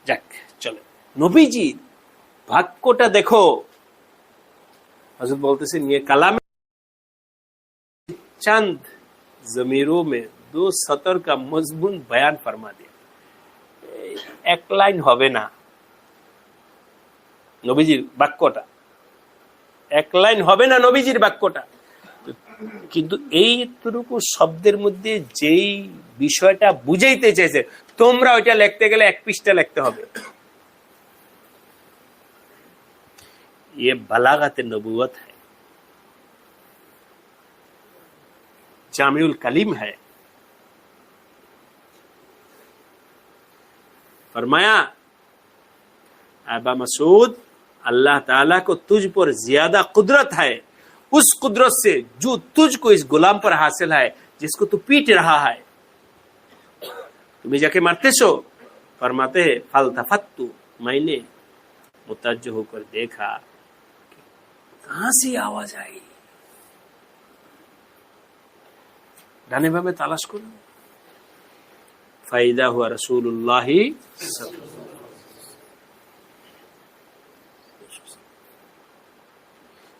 যাক, চলো নবীজি বাক্যটা দেখো। হযরত বলতেছেন ये कलाम चंद जमीरों में 2 सतर का मजमून बयान फरमा दिया। एक लाइन হবে না নবীজির বাক্যটা, এক লাইন হবে না নবীজির বাক্যটা, কিন্তু এইটুকু শব্দের মধ্যে যেই বিষয়টা বুঝাইতে চাইছে, তোমরা ওইটা লিখতে গেলে 1 পৃষ্ঠা লিখতে হবে। ये बलागत नबूवत है, जामिउल कलीम है। फरमाया अबा मसूद, अल्लाह ताला को तुझ पर ज्यादा कुदरत है उस कुदरत से जो तुझको इस गुलाम पर हासिल है जिसको तू पीट रहा है। तुम्हें जाके मारते सो। फरमाते हैं फलतफत्तु, मैंने मुतज्जह होकर देखा कहां से आवाज आई। डाने में तलाश करो, फायदा हुआ रसूलुल्लाह।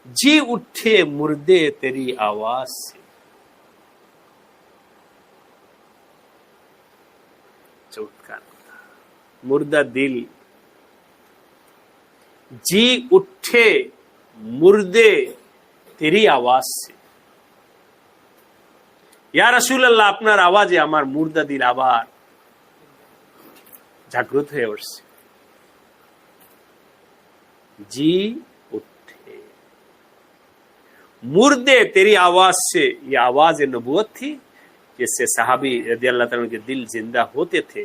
जी उठे मुर्दे तेरी आवाज से। चमत्कार, मुर्दा दिल जी उठे मुर्दे तेरी आवाज से। या रसूल अल्लाह, আপনার আওয়াজে আমার মুর্দা দিল আবার জাগ্রত হয়ে উঠছে, जी उठे। मुर्दे तेरी आवाज से, ये आवाज नबूवत थी जिससे सहाबी रज़ी अल्लाह ताला के दिल जिंदा होते थे।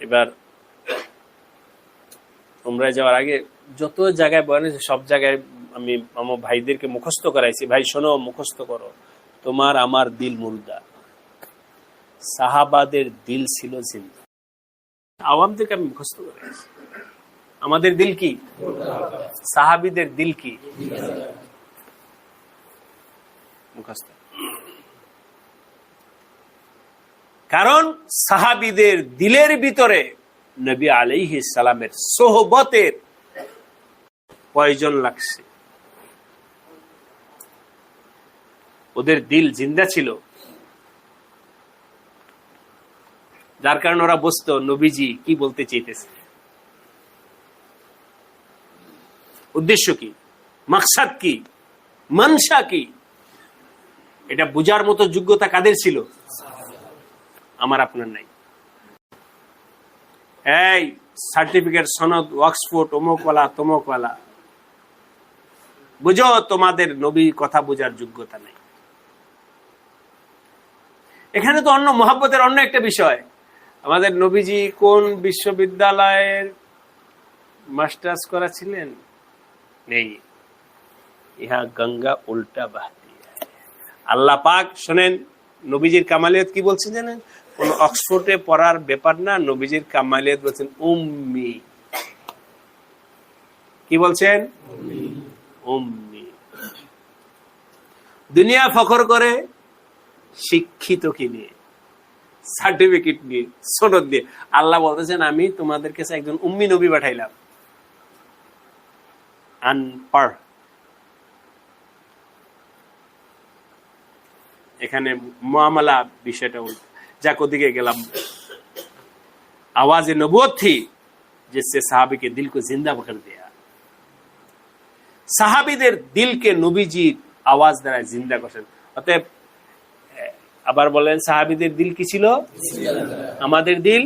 এবার উমরা যাওয়ার আগে যত জায়গায় বলেন সব জায়গায় আমি আমার ভাইদেরকে মুখস্থ করাইছি, ভাই শোনো মুখস্থ করো, তোমার আমার দিল মুর্দা, সাহাবাদের দিল ছিল জিন্দা। আওয়ামদেরকে আমি মুখস্থ করাইছি, আমাদের দিল কি, সাহাবীদের দিল কি মুখস্থ। কারণ সাহাবীদের দিলের ভিতরে নবী আলাইহিস সালামের সোহবতের প্রয়োজন লাগছে, ওদের দিল জিন্দা ছিল, যার কারণে ওরা বুঝতো নবীজি কি বলতে চাইতেছে, উদ্দেশ্য কি, মাকসাদ কি, মানসা কি, এটা বুঝার মতো যোগ্যতা কাদের ছিল? আমার আপনার নাই। এই সার্টিফিকেট, সনদ, অক্সফোর্ড, অমুকওয়ালা তমুকওয়ালা, বুঝো তোমাদের নবী কথা বোঝার যোগ্যতা নাই। এখানে তো অন্য মহব্বতের অন্য একটা বিষয়, আমাদের নবীজি কোন বিশ্ববিদ্যালয়ের মাস্টার্স করা ছিলেন? নেই। ইহা গঙ্গা উল্টা বাহতি। আল্লাহ পাক শোনেন, নবীজির কামালিয়ত কি বলছেন জানেন? কোন অক্সফোর্ডে পড়ার ব্যাপার না, নবীজির কামালিয়ত বলছেন উম্মি। কি বলছেন? উম্মি। দুনিয়া ফখর করে শিক্ষিত কি নিয়ে, সার্টিফিকেট নিয়ে, সনদ দিয়ে। আল্লাহ বলতেছেন আমি তোমাদের কাছে একজন উম্মি নবী পাঠাইলাম, আনপঢ়। এখানে মুআমালা বিষয়টা উল্টো। যাক, ওদিকে গেলাম। आवाज नबूवत थी जिससे साहबी के दिल को जिंदा कर दिया। সাহাবীদের দিলকে নবীজির আওয়াজ দ্বারা জিন্দা করেন। অতএব আবার বলেন, সাহাবীদের দিল কি ছিল? আমাদের দিল।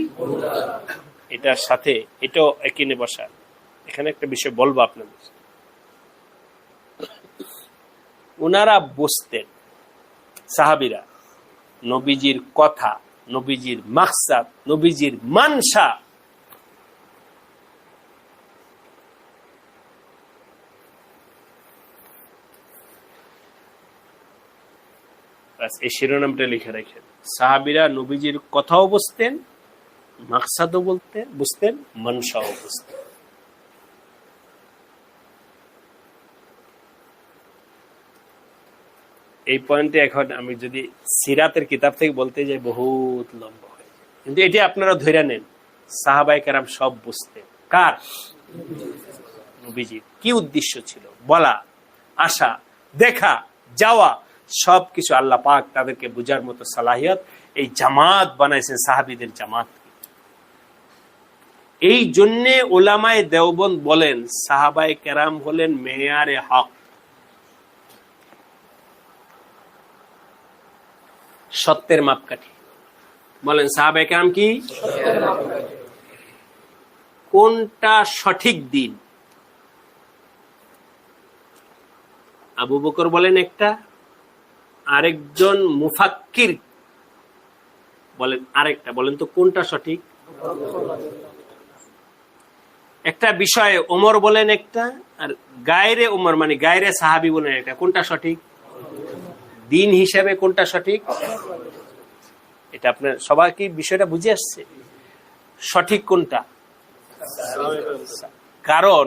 এটার সাথে এটাও একিনে বসা। এখানে একটা বিষয় বলবো আপনাদের, ওনারা বুঝতেন সাহাবীরা নবীজির কথা, নবীজির মাকসাদ, নবীজির মানসা এই শিরোনামটা লিখে রাখেন। সাহাবীরা নবীজির কথাও বুঝতেন, মাকসাদও বুঝতেন, মানসাও বুঝতেন। এই পয়েন্টে এখন আমি যদি সিরাতের কিতাব থেকে বলতে যাই বহুত লম্বা হয়ে যায়, কিন্তু এটি আপনারা ধরে নেন, সাহাবায়ে কেরাম সব বুঝতেন। কার? নবীজির কি উদ্দেশ্য ছিল, বলা, আসা, দেখা, যাওয়া, সবকিছু আল্লাহ পাক তাদেরকে বুঝার মতো সালাহিয়ত, এই জামাত বানাইছেন, সাহাবীদের জামাত। এই জন্যে উলামায়ে দেওবন্দ বলেন সাহাবায়ে কেরাম হলেন মেয়ারে হক, সত্যের মাপকাঠি। বলেন সাহাবায়ে কেরাম কি? কোনটা সঠিক দিন? আবু বকর বলেন একটা, আরেকজন মুফাক্কির বলেন আরেকটা। বলেন তো কোনটা সঠিক? একটা বিষয়ে ওমর বলেন একটা, আর গায়রে ওমর মানে গায়রে সাহাবী বলেন একটা। কোনটা সঠিক? দিন হিসাবে কোনটা সঠিক? এটা আপনার সবাই কি বিষয়টা বুঝে আসছে? সঠিক কোনটা? কারণ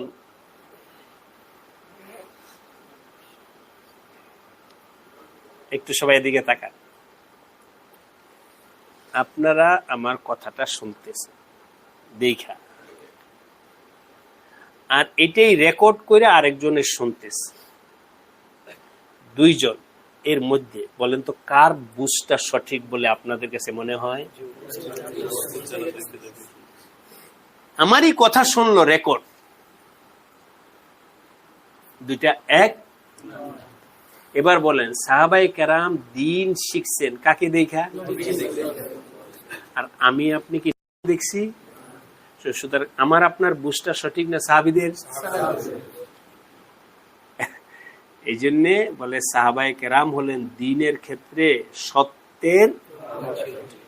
একটু সবাই এদিকে তাকান, আপনারা আমার কথাটা শুনতেছেন দেখা, আর এটাই রেকর্ড করে আরেকজনের শুনতেছে, দুইজন। এর মধ্যে বলেন তো কার বুঝটা সঠিক বলে আপনাদের কাছে মনে হয়? আমারই কথা শুনলো রেকর্ড, দুইটা এক। এবার বলেন সাহাবায়ে কেরাম দিন শিখছেন কাকে দেখা? আর আমি আপনি কি দেখছি? সুতরাং আমার আপনার বুঝটা সঠিক না সাহাবীদের? এই জন্যে বলে সাহাবায়ে কেরাম হলেন দিনের ক্ষেত্রে সত্যের,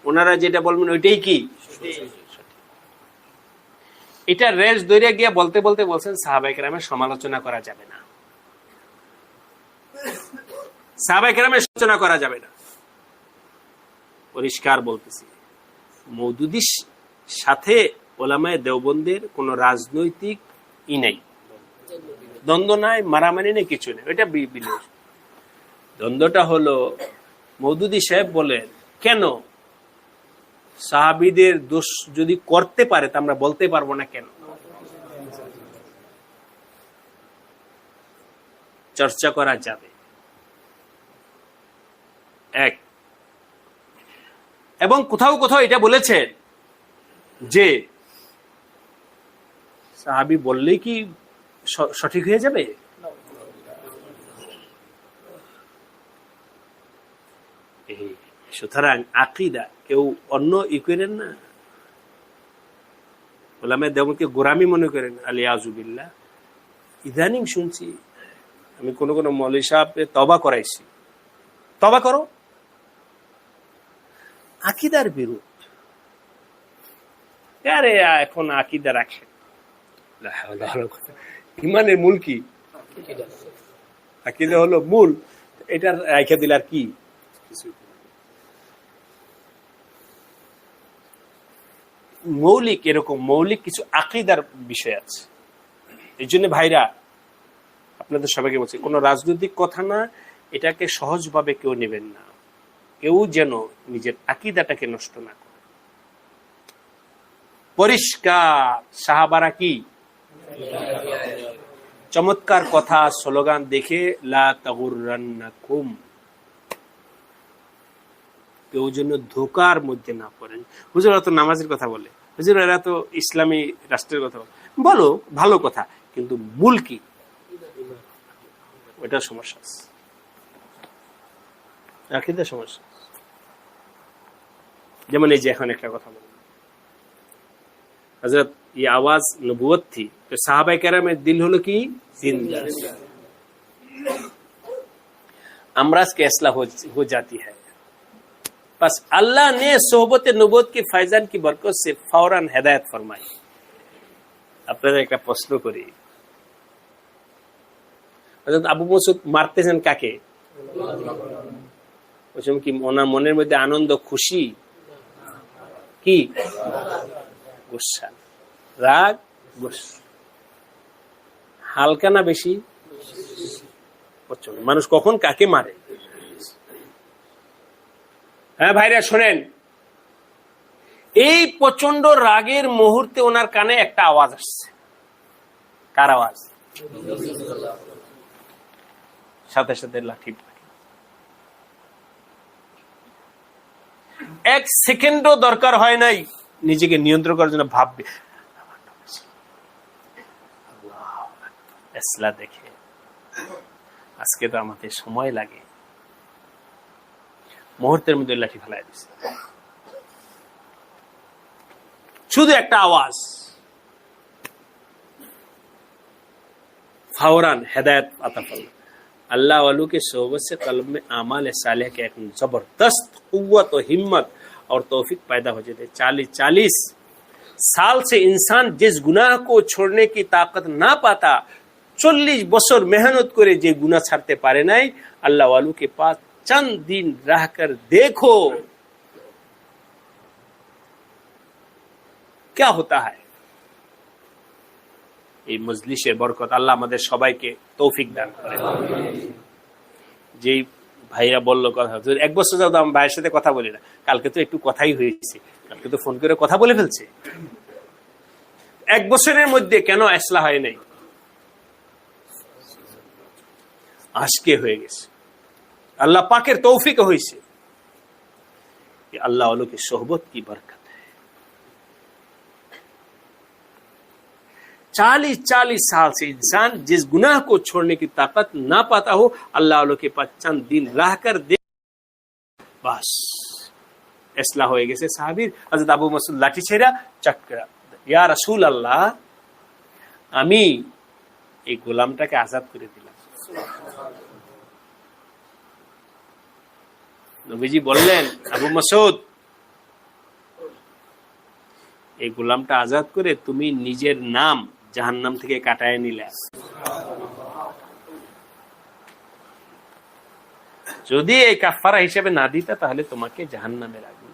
ওনারা যেটা বলবেন ওইটাই কি এটা রেস ধরে গিয়া বলতে বলতে বলছেন সাহাবায়ে কেরামের সমালোচনা করা যাবে না, সাহাবায়ে কেরামের সমালোচনা করা যাবে না। পরিষ্কার বলতেছি, মওদুদির সাথে ওলামায়ে দেওবন্দের কোন রাজনৈতিক নাই, দ্বন্দ্ব নাই, মারামারি নেই, কিছু নেই। এটা বিলেস। দ্বন্দ্বটা হলো মওদুদি সাহেব বলেন কেন সাহাবীদের দোষ যদি করতে পারে তা আমরা বলতে পারবো না কেন? চর্চা করা যাবে এক। এবং কোথাও কোথাও এটা বলেছেন যে সাহাবী বললেই কি সঠিক হয়ে যাবে? সুতরাং আকীদা কেউ অন্য করেন না, ওলামায়ে দেওবন্দকে গোরামি মনে করেন, আলিয়াযু বিল্লাহ। ইদানিং শুনছি আমি কোন কোন মৌলভী সাহেবকে তওবা করাইছি, তওবা করো, আকীদার বিরোধ। আরে এখন আকীদা রাখেন, ইমানের মূল কি? আকীদা হলো মূল, এটা রাখা দিলে আর কি? মৌলিক এরকম মৌলিক কিছু আকীদার বিষয় আছে। এই জন্য ভাইরা আপনাদের সবাইকে বলছি, কোন রাজনৈতিক কথা না, এটাকে সহজভাবে কেউ নেবেন না, কেউ যেন নিজের আকীদাটাকে নষ্ট না করে। পরিষ্কার সাহাবারা কি চমৎকার কথা স্লোগান দেখে লা তাগুররান্নাকুম, কেউ যেন ধোকার মধ্যে না পড়েন। হুজুরা তো নামাজের কথা বলে, হুজুর এরা তো ইসলামী রাষ্ট্রের কথা বলো, ভালো কথা, কিন্তু মূল কি? ওইটা সমস্যা আছে, আকীদা সমস্যা। যেমন এই যে এখন একটা কথা বলি, হযরত ये आवाज नबूवत थी तो साहबा केरामेर दिल হলো কি जिंदा, अमराज के असला हो जाती है। बस अल्लाह ने सोहबत नबूवत की फैजान की बरकत से फौरन हिदायत फरमाई। আপনাদের একটা প্রশ্ন করি, হযরত আবু মসউদ মারতেছেন কাকে? ওইসব কি ওনার মনের মধ্যে আনন্দ, খুশি, কি গুসা, রাগ, গুসা? হালকা না বেশি? মানুষ কখন কাকে মারে? হ্যাঁ ভাইরা শোনেন, এই প্রচন্ড রাগের মুহূর্তে ওনার কানে একটা আওয়াজ আসছে। কার আওয়াজ? সাথে সাথে লাঠি, এক সেকেন্ডও দরকার হয় নাই নিজেকে নিয়ন্ত্রণ করার জন্য, ভাববে এসলা দেখে আজকে তো আমাদের সময় লাগে, মুহূর্তের মধ্যে লাঠি ফেলাই দিচ্ছে। শুধু একটা আওয়াজ, फौरन हिदायत अता फरमा। अल्लाह वालों के सोबत से कल्ब में आमाल सालेह के एक जबरदस्त कुव्वत और हिम्मत और तौफीक पैदा हो जाते। 40 साल से इंसान जिस गुनाह को छोड़ने की ताकत ना पाता, 40 বছর मेहनत करे जे गुनाह छाड़ते पारे नहीं, अल्लाह वालों के पास चंद दिन रह कर देखो क्या होता है। এই মজলিসের বরকত আল্লাহ আমাদের সবাইকে তৌফিক দান করে। যেই ভাইরা বললো কথা, এক বছর যাও আমি ভাইয়ের সাথে কথা বলি না, কালকে তো একটু কথাই হয়েছে, কালকে তো ফোন করে কথা বলে ফেলছে। এক বছরের মধ্যে কেন ইসলাহ হয় নাই? আজকে হয়ে গেছে, আল্লাহ পাকের তৌফিক হয়েছে। আল্লাহ ওয়ালোকে সোহবত কি বরকত। 40-40 साल से इंसान जिस गुनाह को छोड़ने की ताकत ना पाता हो, अल्लाह वालों के पास चंद दिन रह कर दे, बस ইসলাহ হয়ে গেছে সাহাবীর। হযরত আবু মাসউদ লাঠি ছেড়া চক্রা, ইয়া রাসূলুল্লাহ, আমি এই গোলামটাকে আজাদ করে দিলাম। নবীজি বললেন, আবু মাসউদ, এই গোলামটা আজাদ করে তুমি নিজের নাম জাহান্নাম থেকে কাটায় নিলে। যদি এই কাফারা হিসেবে না দিতা তাহলে তোমাকে জাহান্নামের আগুন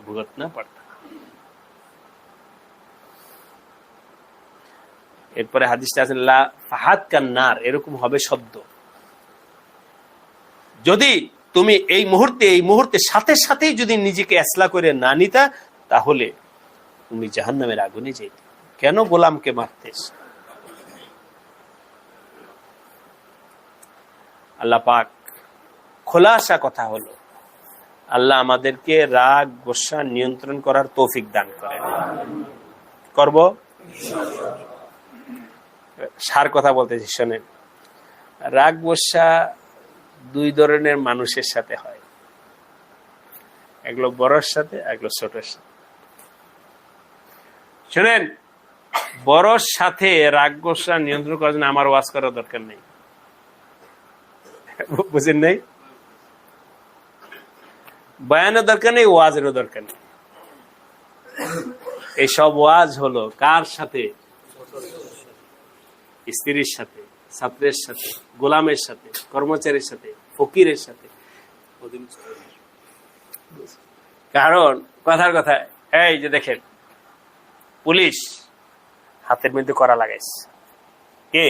ভুগতনা পড়তা। এরপরে হাদিসটা আছে লা ফাহাদ কান্নার, এরকম হবে শব্দ। যদি তুমি এই মুহূর্তে সাথে সাথেই যদি নিজেকে ইসলাহ করে না নিতা তাহলে তুমি জাহান্নামের আগুনে যেতে। কেন গোলামকে মারতেছ? আল্লাহ পাক খোলাসা কথা হলো, আল্লাহ আমাদেরকে রাগ গোসা নিয়ন্ত্রণ করার তৌফিক দান করেন। করব সার কথা বলতেছি, শোনেন। রাগ গোসা দুই ধরনের মানুষের সাথে হয়, এগুলো বড়র সাথে, এগুলো ছোটের সাথে। শোনেন, বড়র সাথে রাগ গোসা নিয়ন্ত্রণ করার জন্য আমার ওয়াজ করার দরকার নেই, বুঝেন নাই? বয়ানের দরকার নেই, ওয়াজেরও দরকার নেই। এই সব ওয়াজ হলো কার সাথে? স্ত্রীর সাথে, ছাত্রের সাথে, গোলামের সাথে, কর্মচারীর সাথে, ফকিরের সাথে। কারণ কথার কথা, এই যে দেখেন, পুলিশ হাতের মধ্যে করা লাগাইছে, কে?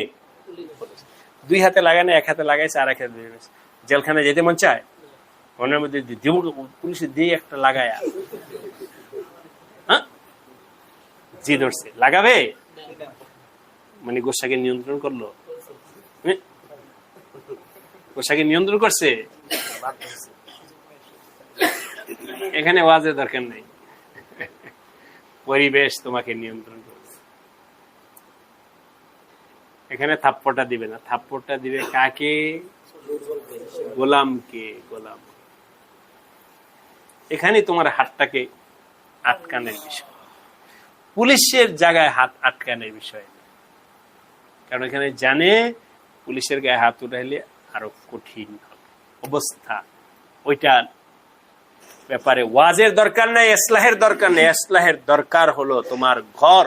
দুই হাতে লাগানো, এক হাতে লাগাইছে, আর এক হাতে জেলখানে যেতে মন চায়, মনের মধ্যে পুলিশে দিয়ে একটা লাগায়া, হ্যাঁ জি ধরছে, লাগাবে মানে গোসাকে নিয়ন্ত্রণ করলো, গোসাকে নিয়ন্ত্রণ করছে। এখানে ওয়াজের দরকার নেই, পরিবেশ তোমাকে নিয়ন্ত্রণ করছে। এখানে থাপ্পড়টা দিবে না, থাপ্পড়টা দিবে কাকে? গোলামকে। গোলাম এখানে তোমার হাতটাকে আটকানোর বিষয়, পুলিশের জায়গায় হাত আটকানোর বিষয়। কারণ এখানে জানে পুলিশের গায়ে হাত উঠাইলে আরো কঠিন অবস্থা। ওইটার ব্যাপারে ওয়াজের দরকার নাই, ইসলাহের দরকার নেই। ইসলাহের দরকার হলো তোমার ঘর,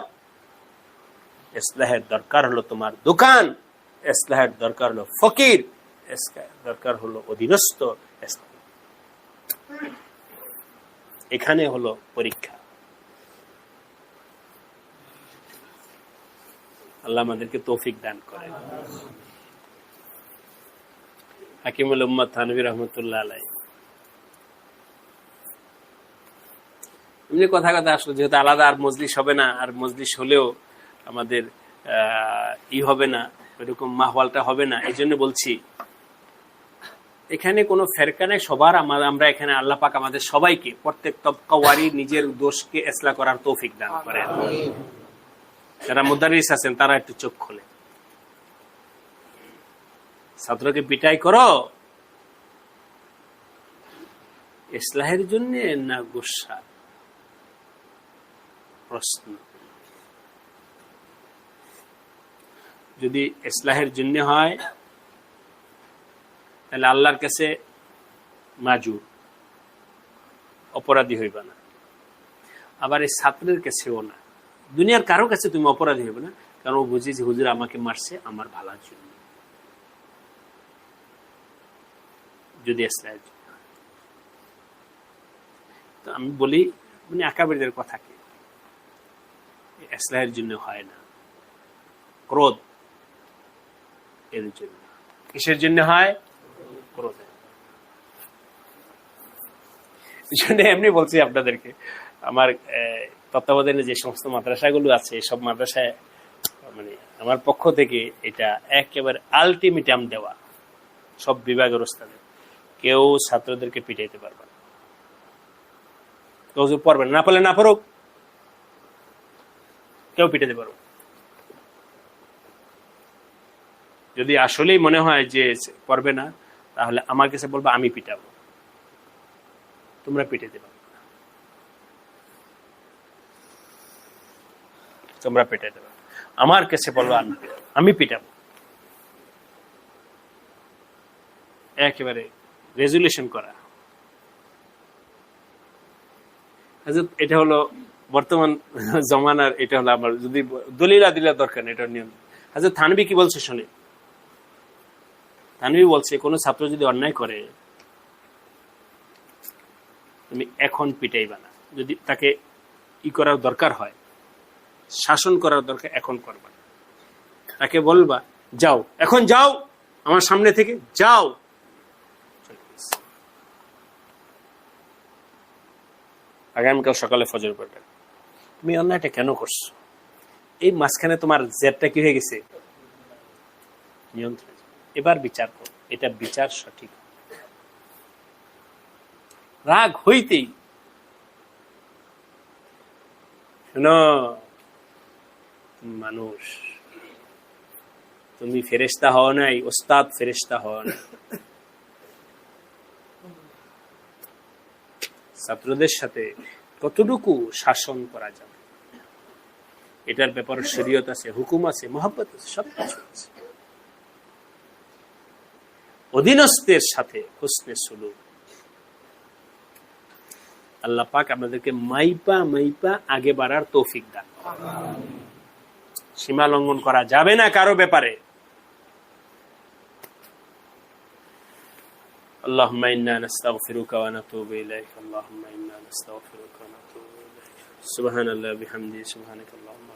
ইসলাহের দরকার হলো তোমার দোকান, ইসলাহের দরকার হলো ফকির, দরকার হলো অধীনস্থ। এখানে হলো পরীক্ষা। আল্লাহ আমাদেরকে তৌফিক দান করেন। হাকিমুল উম্মাত থানভী রহমতুল্লাহ আলাইহি এমনি কথা আসলো, যেহেতু আলাদা আর মজলিস হবে না, আর মজলিস হলেও আমাদের হবে না, ওইরকম মাহওয়ালটা হবে না, এই জন্য বলছি এখানে কোনো ফেরকা নাই। সবার আমরা এখানে আল্লাহ পাক আমাদের সবাইকে, প্রত্যেক তবকাওয়ারি নিজের দোষকে ইসলাহ করার তৌফিক দান করেন। যারা মুদারিস আছেন তারা একটু চোখ খোলে। ছাত্রকে পিটাই করো ইসলাহের জন্য না গোসা? প্রশ্ন। যদি ইসলাহের জন্য হয় তাহলে আল্লাহর কাছে মাজুর, অপরাধী হইবা না। আবার এই ছাত্রের কাছেও না, দুনিয়ার কারো কাছে তুমি অপরাধী হইবে না, কারণ ও বুঝি যে হুজুর আমাকে মারছে আমার ভালোর জন্য। যদি ইসলাহের জন্য, তো আমি বলি মানে আকাবিরদের কথা কি, ইসলাহের জন্য হয় না। ক্রোধ এর জন্য। কিসের জন্য হয়? ক্রোধ। এমনি বলছি আপনাদেরকে, আমার তত্ত্বাবধানে যে সমস্ত মাদ্রাসাগুলো আছে, সব মাদ্রাসায় মানে আমার পক্ষ থেকে এটা একেবারে আলটিমেটাম দেওয়া, সব বিভাগের ওস্তাদের, কেউ ছাত্রদেরকে পিটাইতে পারবে না। কেউ পড়বে না, পারলে না পড়ুক, কেউ পিটাইতে পারবে। যদি আসলেই মনে হয় যে করবে না, তাহলে আমার কাছে বলবো আমি পিটাবো, তোমরা পিটে দেবে, তোমরা পিটে দেবে, আমার কাছে বলবো আমি পিটাবো। একেবারে রেজুলেশন করা। এটা হলো বর্তমান জমানার, এটা হলো আমার, যদি দলিলা দিলা দরকার নেই, এটা নিয়ম। হাজরত থানভী কি বলছে শুনে, থানভী বলছে কোন ছাত্র যদি অন্যায় করে তুমি এখন পিটাইবা না, যদি তাকে ই করার দরকার হয়, শাসন করার দরকার, এখন করবা না, তাকে বলবা যাও, এখন যাও আমার সামনে থেকে যাও, আগামীকাল সকালে ফজর পড়বে, তুমি অন্যায়টা কেন করছো, এই মাঝখানে তোমার জেদটা কি হয়ে গেছে, নিয়ন্ত্রণ। এবার বিচার করো, এটা বিচার সঠিক। রাগ হইতেই শোনো, মানুষ, তুমি ফেরেশতা হও নাই, ওস্তাদ ফেরেশতা হও নাই। ছাত্রদের সাথে কতটুকু শাসন করা যাবে, এটার ব্যাপারে শরীয়ত আছে, হুকুম আছে, মহব্বত আছে, সবকিছু আছে। অধীনস্থের সাথে হুসনে সুলুক। আল্লাহ পাক আপনাদেরকে মাইপা মাইপা আগে বাড়ার তৌফিক দান। সীমা লঙ্ঘন করা যাবে না কারো ব্যাপারে। اللهم إنا نستغفرك ونتوب إليك اللهم إنا نستغفرك ونتوب إليك سبحان الله بحمده سبحانك اللهم